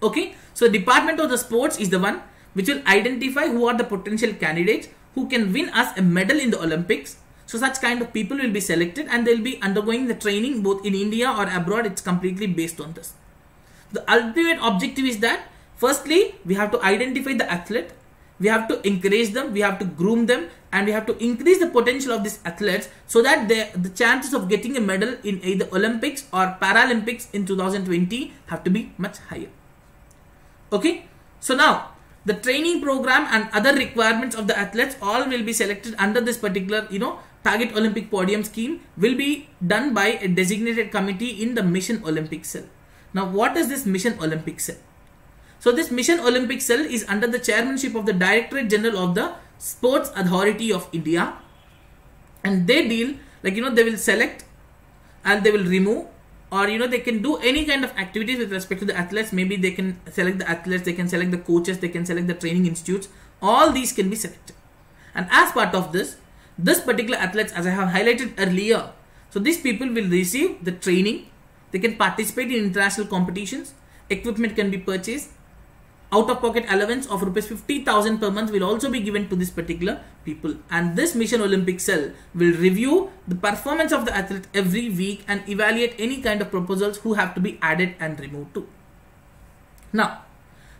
Okay, so Department of the Sports is the one which will identify who are the potential candidates who can win us a medal in the Olympics. So such kind of people will be selected and they'll be undergoing the training both in India or abroad. It's completely based on this. The ultimate objective is that firstly, we have to identify the athlete, we have to encourage them, we have to groom them, and we have to increase the potential of these athletes so that the chances of getting a medal in either Olympics or Paralympics in 2020 have to be much higher. Okay, so now the training program and other requirements of the athletes all will be selected under this particular, target Olympic podium scheme will be done by a designated committee in the Mission Olympic Cell. Now, what is this Mission Olympic Cell? So this Mission Olympic Cell is under the chairmanship of the Directorate General of the Sports Authority of India, and they deal they will select and they will remove, or they can do any kind of activities with respect to the athletes. Maybe they can select the athletes, they can select the coaches, they can select the training institutes. All these can be selected, and as part of this particular athletes, as I have highlighted earlier, so these people will receive the training, they can participate in international competitions, equipment can be purchased, out-of-pocket allowance of rupees 50,000 per month will also be given to this particular people, and this Mission Olympic Cell will review the performance of the athlete every week and evaluate any kind of proposals who have to be added and removed too. Now,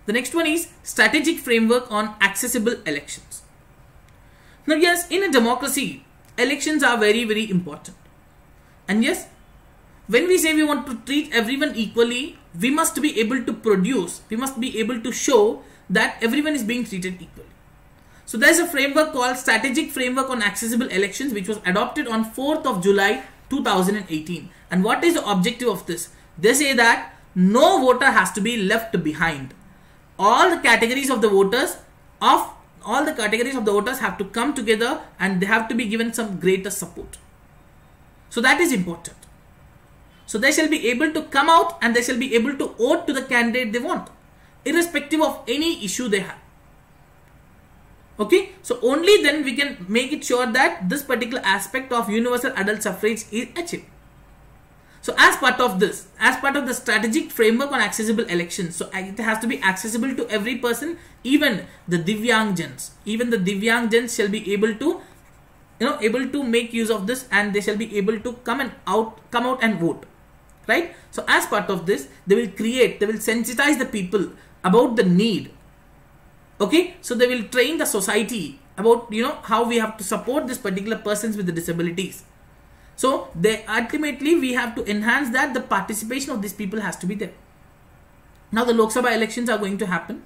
the next one is strategic framework on accessible elections. Now, yes, in a democracy, elections are very, very important, and yes, when we say we want to treat everyone equally, we must be able to produce, we must be able to show that everyone is being treated equally. So there is a framework called Strategic Framework on Accessible Elections which was adopted on 4th of July 2018. And what is the objective of this? They say that no voter has to be left behind. All the categories of the voters have to come together and they have to be given some greater support. So that is important. So they shall be able to come out and they shall be able to vote to the candidate they want, irrespective of any issue they have. Okay, so only then we can make it sure that this particular aspect of universal adult suffrage is achieved. So as part of this, as part of the strategic framework on accessible elections, so it has to be accessible to every person, even the Divyangjans. Even the Divyangjans shall be able to, able to make use of this, and they shall be able to come out and vote. Right? So as part of this, they will sensitize the people about the need. Okay? So they will train the society about, how we have to support this particular persons with the disabilities. So ultimately we have to enhance that the participation of these people has to be there. Now the Lok Sabha elections are going to happen.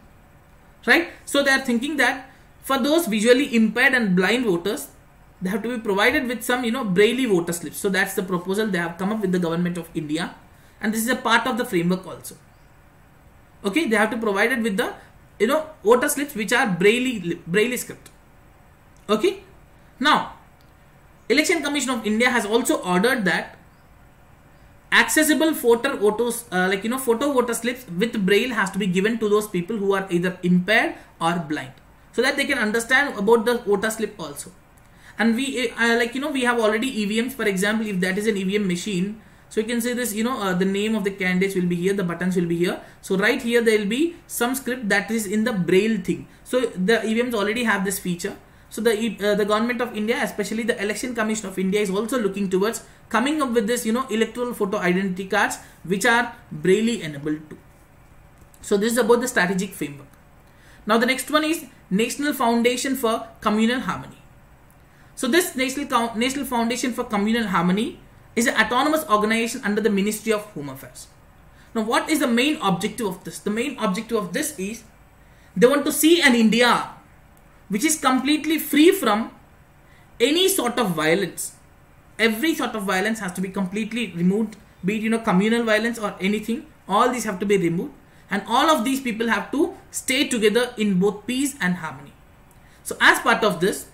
Right? So they are thinking that for those visually impaired and blind voters, they have to be provided with some, braille voter slips. So that's the proposal they have come up with the government of India. And this is a part of the framework also. Okay, they have to provide it with the, voter slips which are braille script. Okay. Now, Election Commission of India has also ordered that accessible photo voter slips with braille has to be given to those people who are either impaired or blind, so that they can understand about the voter slip also. And we we have already EVMs. For example, if that is an EVM machine, so you can say this, the name of the candidates will be here, the buttons will be here. So right here there will be some script that is in the braille thing. So the EVMs already have this feature. So the government of India, especially the Election Commission of India, is also looking towards coming up with this, electoral photo identity cards which are braille enabled too. So this is about the strategic framework. Now the next one is National Foundation for Communal Harmony. So this National Foundation for Communal Harmony is an autonomous organization under the Ministry of Home Affairs. Now what is the main objective of this? The main objective of this is they want to see an India which is completely free from any sort of violence. Every sort of violence has to be completely removed, be it communal violence or anything. All these have to be removed, and all of these people have to stay together in both peace and harmony. So as part of this,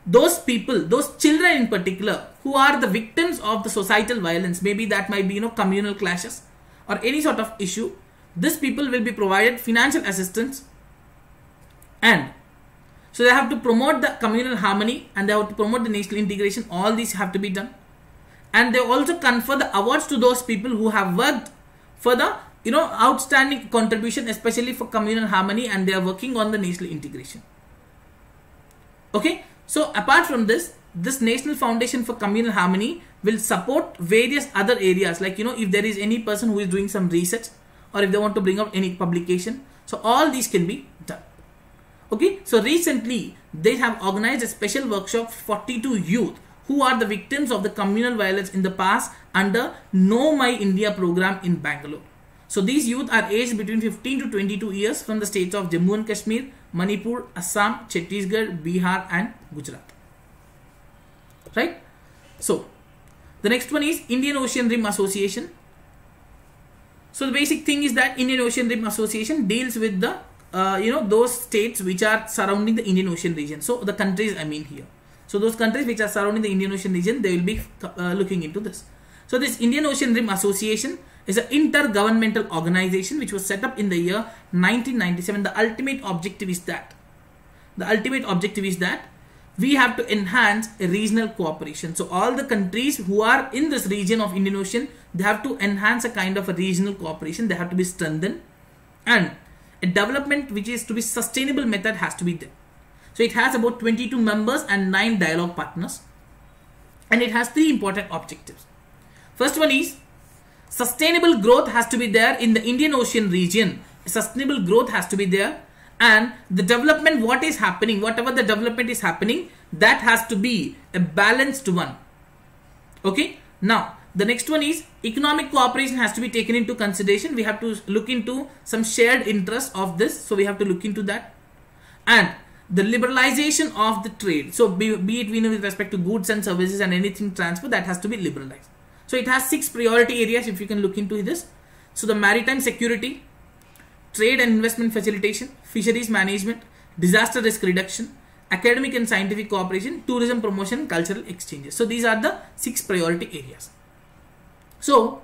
those people, those children in particular, who are the victims of the societal violence, maybe that might be, communal clashes or any sort of issue, these people will be provided financial assistance, and so they have to promote the communal harmony and they have to promote the national integration. All these have to be done. And they also confer the awards to those people who have worked for the outstanding contribution, especially for communal harmony, and they are working on the national integration. Okay, so apart from this National Foundation for Communal Harmony will support various other areas, like if there is any person who is doing some research or if they want to bring out any publication, so all these can be done. Okay, so recently they have organized a special workshop for 42 youth who are the victims of the communal violence in the past under Know My India program in Bangalore. So these youth are aged between 15 to 22 years from the states of Jammu and Kashmir, Manipur, Assam, Chhattisgarh, Bihar and Gujarat. Right? So the next one is Indian Ocean Rim Association. So the basic thing is that Indian Ocean Rim Association deals with the those states which are surrounding the Indian Ocean region. So the countries I mean here. So those countries which are surrounding the Indian Ocean region, they will be looking into this. So this Indian Ocean Rim Association is an intergovernmental organization which was set up in the year 1997. The ultimate objective is that we have to enhance a regional cooperation. So all the countries who are in this region of Indian Ocean, they have to enhance a kind of a regional cooperation. They have to be strengthened, and a development which is to be sustainable method has to be there. So it has about 22 members and 9 dialogue partners, and it has 3 important objectives. First one is sustainable growth has to be there in the Indian Ocean region. Sustainable growth has to be there, and the development, what is happening, whatever the development is happening, that has to be a balanced one. Okay, now the next one is economic cooperation has to be taken into consideration. We have to look into some shared interest of this, so we have to look into that. And the liberalization of the trade, so be it with respect to goods and services and anything transfer, that has to be liberalized. So it has 6 priority areas if you can look into this. So the maritime security, trade and investment facilitation, fisheries management, disaster risk reduction, academic and scientific cooperation, tourism promotion, cultural exchanges. So these are the 6 priority areas. So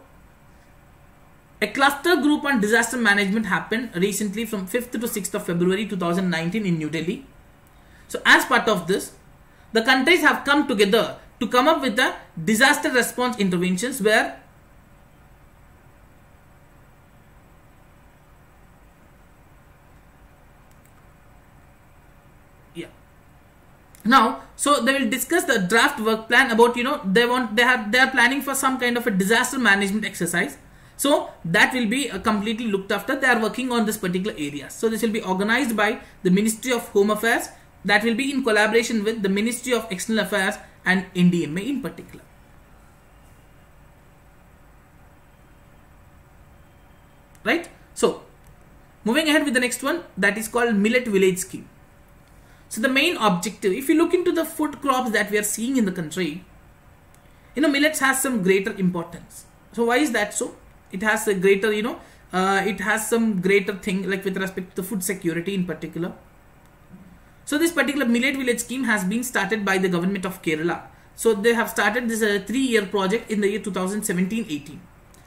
a cluster group on disaster management happened recently from 5th to 6th of February 2019 in New Delhi. So as part of this, the countries have come together to come up with the disaster response interventions where now, so they will discuss the draft work plan about, they are planning for some kind of a disaster management exercise. So that will be completely looked after. They are working on this particular area. So this will be organized by the Ministry of Home Affairs. That will be in collaboration with the Ministry of External Affairs and NDMA in particular. Right? So moving ahead with the next one, that is called Millet Village Scheme. So the main objective, if you look into the food crops that we are seeing in the country, millets has some greater importance. So why is that so? It has a greater, it has some greater thing like with respect to the food security in particular. So this particular Millet Village Scheme has been started by the government of Kerala. So they have started this 3-year project in the year 2017-18.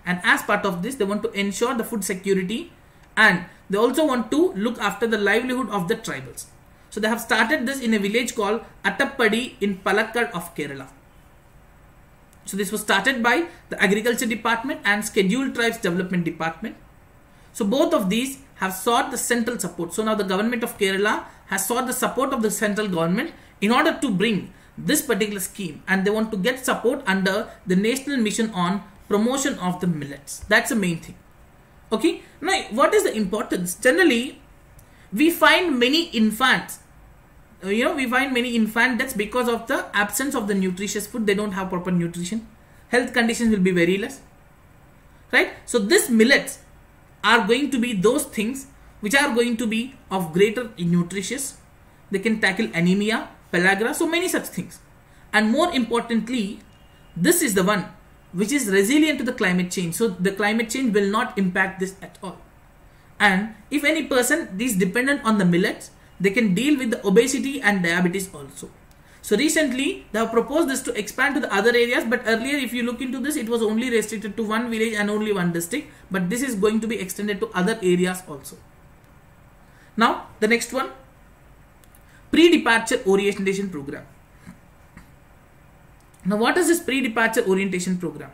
And as part of this, they want to ensure the food security, and they also want to look after the livelihood of the tribals. So they have started this in a village called Attappadi in Palakkad of Kerala. So this was started by the Agriculture Department and Scheduled Tribes Development Department. So both of these have sought the central support. So now the government of Kerala has sought the support of the central government in order to bring this particular scheme, and they want to get support under the National Mission on Promotion of the Millets. That's the main thing. Okay. Now what is the importance? Generally, we find many infants, that's because of the absence of the nutritious food. They don't have proper nutrition. Health conditions will be very less. Right? So these millets are going to be those things which are going to be of greater nutritious. They can tackle anemia, pellagra, so many such things. And more importantly, this is the one which is resilient to the climate change. So the climate change will not impact this at all. And if any person is dependent on the millets, they can deal with the obesity and diabetes also. So recently they have proposed this to expand to the other areas, but earlier if you look into this, it was only restricted to one village and only one district, but this is going to be extended to other areas also. Now the next one, pre-departure orientation program. Now what is this pre-departure orientation program?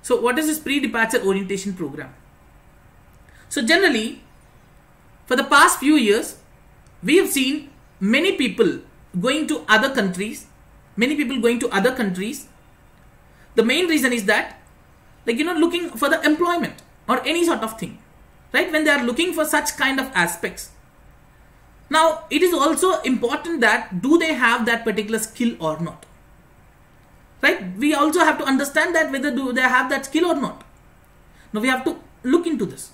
So what is this pre-departure orientation program? So generally, for the past few years, we have seen many people going to other countries. The main reason is that, looking for the employment or any sort of thing, right? When they are looking for such kind of aspects. Now, it is also important that do they have that particular skill or not? Right? We also have to understand that whether do they have that skill or not. Now we have to look into this.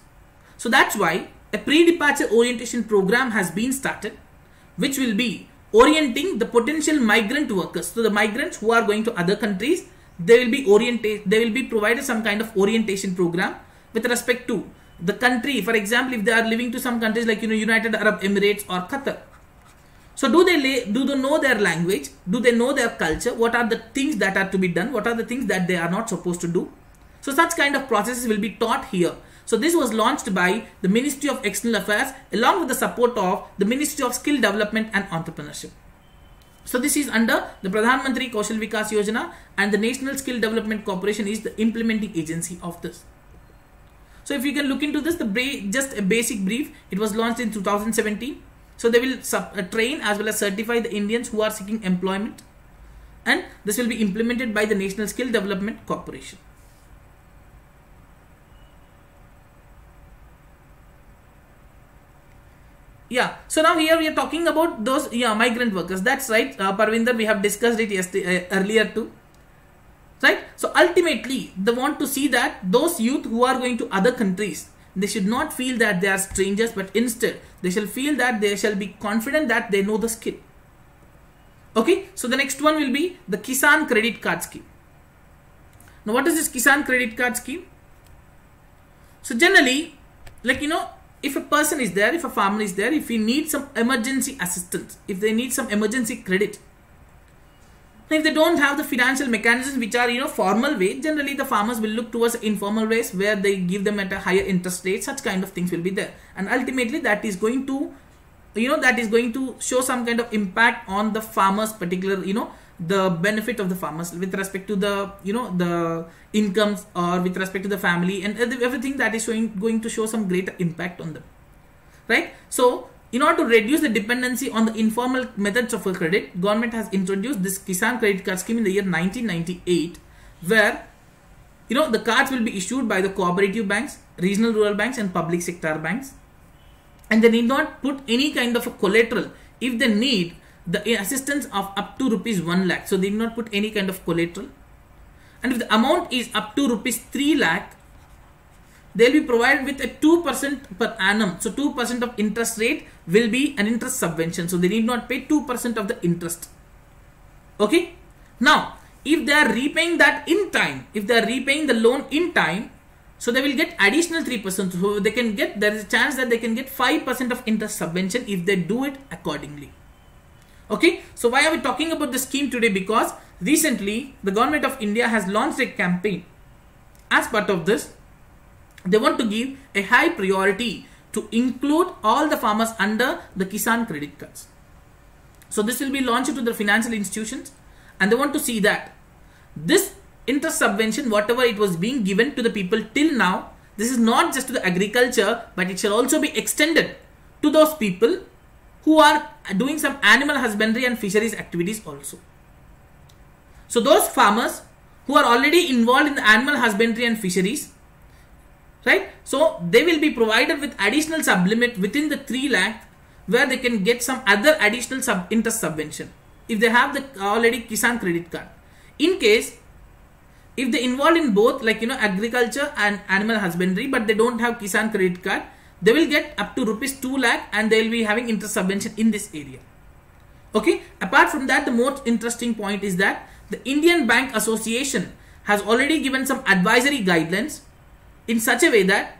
So that's why a pre-departure orientation program has been started, which will be orienting the potential migrant workers. So the migrants who are going to other countries, they will be provided some kind of orientation program with respect to the country. For example, if they are living to some countries like United Arab Emirates or Qatar. So do they know their language? Do they know their culture? What are the things that are to be done? What are the things that they are not supposed to do? So such kind of processes will be taught here. So this was launched by the Ministry of External Affairs along with the support of the Ministry of Skill Development and Entrepreneurship. So this is under the Pradhan Mantri Kaushal Vikas Yojana, and the National Skill Development Corporation is the implementing agency of this. So if you can look into this, just a basic brief, it was launched in 2017. So they will train as well as certify the Indians who are seeking employment, and this will be implemented by the National Skill Development Corporation. Yeah, so now here we are talking about those migrant workers. That's right, Parvinder, we have discussed it yesterday, earlier too. Right? So ultimately, they want to see that those youth who are going to other countries, they should not feel that they are strangers, but instead they shall feel that they shall be confident that they know the skill. Okay, so the next one will be the Kisan Credit Card Scheme. Now what is this Kisan Credit Card Scheme? So generally, if a person is there, if a farmer is there, if he needs some emergency assistance, if they need some emergency credit, if they don't have the financial mechanisms which are formal way, generally the farmers will look towards informal ways where they give them at a higher interest rate. Such kind of things will be there, and ultimately that is going to show some kind of impact on the farmers, particular the benefit of the farmers with respect to the the incomes, or with respect to the family and everything, that is going to show some greater impact on them, right? So in order to reduce the dependency on the informal methods of credit, government has introduced this Kisan Credit Card Scheme in the year 1998, where the cards will be issued by the cooperative banks, regional rural banks and public sector banks, and they need not put any kind of a collateral if they need the assistance of up to rupees 1 lakh. So they need not put any kind of collateral, and if the amount is up to rupees 3 lakh, they will be provided with a 2% per annum. So 2% of interest rate will be an interest subvention. So they need not pay 2% of the interest. Okay. Now, if they are repaying that in time, if they are repaying the loan in time, so they will get additional 3%. So they can get, there is a chance that they can get 5% of interest subvention if they do it accordingly. Okay. So why are we talking about the scheme today? Because recently the government of India has launched a campaign. As part of this, they want to give a high priority to include all the farmers under the Kisan credit cards. So this will be launched to the financial institutions, and they want to see that this interest subvention, whatever it was being given to the people till now, this is not just to the agriculture, but it shall also be extended to those people who are doing some animal husbandry and fisheries activities also. So those farmers who are already involved in the animal husbandry and fisheries, right? So they will be provided with additional sublimit within the 3 lakh, where they can get some other additional interest subvention if they have the already Kisan credit card. In case if they involved in both, like agriculture and animal husbandry, but they don't have Kisan credit card, they will get up to rupees 2 lakh and they will be having interest subvention in this area. Okay. Apart from that, the most interesting point is that the Indian Bank Association has already given some advisory guidelines in such a way that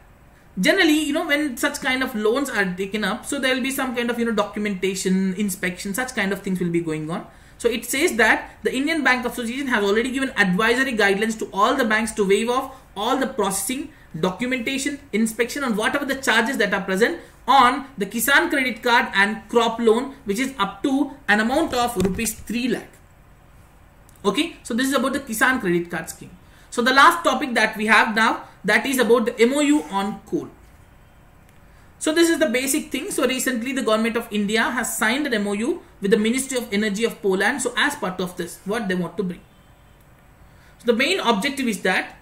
generally, when such kind of loans are taken up, so there will be some kind of, documentation, inspection, such kind of things will be going on. So it says that the Indian Bank Association has already given advisory guidelines to all the banks to waive off all the processing, documentation, inspection on whatever the charges that are present on the Kisan credit card and crop loan, which is up to an amount of rupees 3 lakh. Okay, so this is about the Kisan credit card scheme. So the last topic that we have now, that is about the MOU on coal. So this is the basic thing. So recently the government of India has signed an MOU with the Ministry of Energy of Poland. So as part of this, what they want to bring. So the main objective is that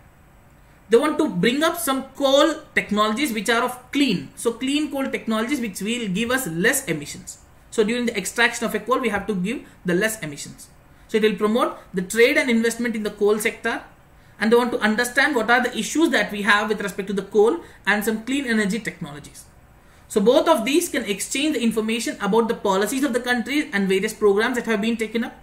they want to bring up some coal technologies which are of clean. So clean coal technologies which will give us less emissions. So during the extraction of a coal, we have to give the less emissions. So it will promote the trade and investment in the coal sector. And they want to understand what are the issues that we have with respect to the coal and some clean energy technologies. So both of these can exchange the information about the policies of the countries and various programs that have been taken up.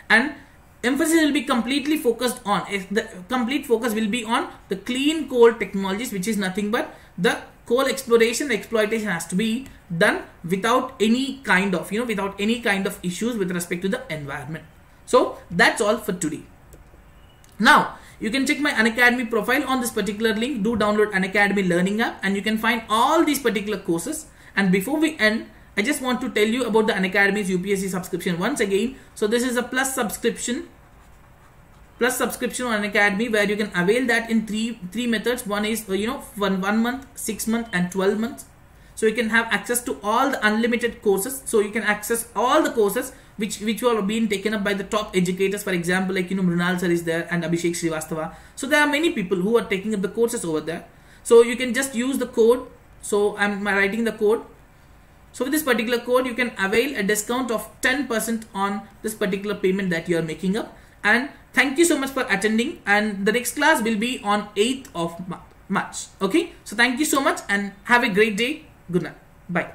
And emphasis will be completely focused on, the complete focus will be on the clean coal technologies, which is nothing but the coal exploration, exploitation has to be done without any kind of, without any kind of issues with respect to the environment. So that's all for today. Now, you can check my Unacademy profile on this particular link. Do download Unacademy Learning app and you can find all these particular courses. And before we end, I just want to tell you about the Unacademy's UPSC subscription once again. So this is a plus subscription on Unacademy, where you can avail that in three methods. One is 1 month, 6 months and 12 months. So you can have access to all the unlimited courses. So you can access all the courses which are being taken up by the top educators. For example, like Mrunal sir is there and Abhishek Srivastava. So there are many people who are taking up the courses over there. So you can just use the code. So I'm writing the code. So with this particular code, you can avail a discount of 10% on this particular payment that you are making up. And thank you so much for attending. And the next class will be on 8th of March. Okay. So thank you so much and have a great day. Good night. Bye.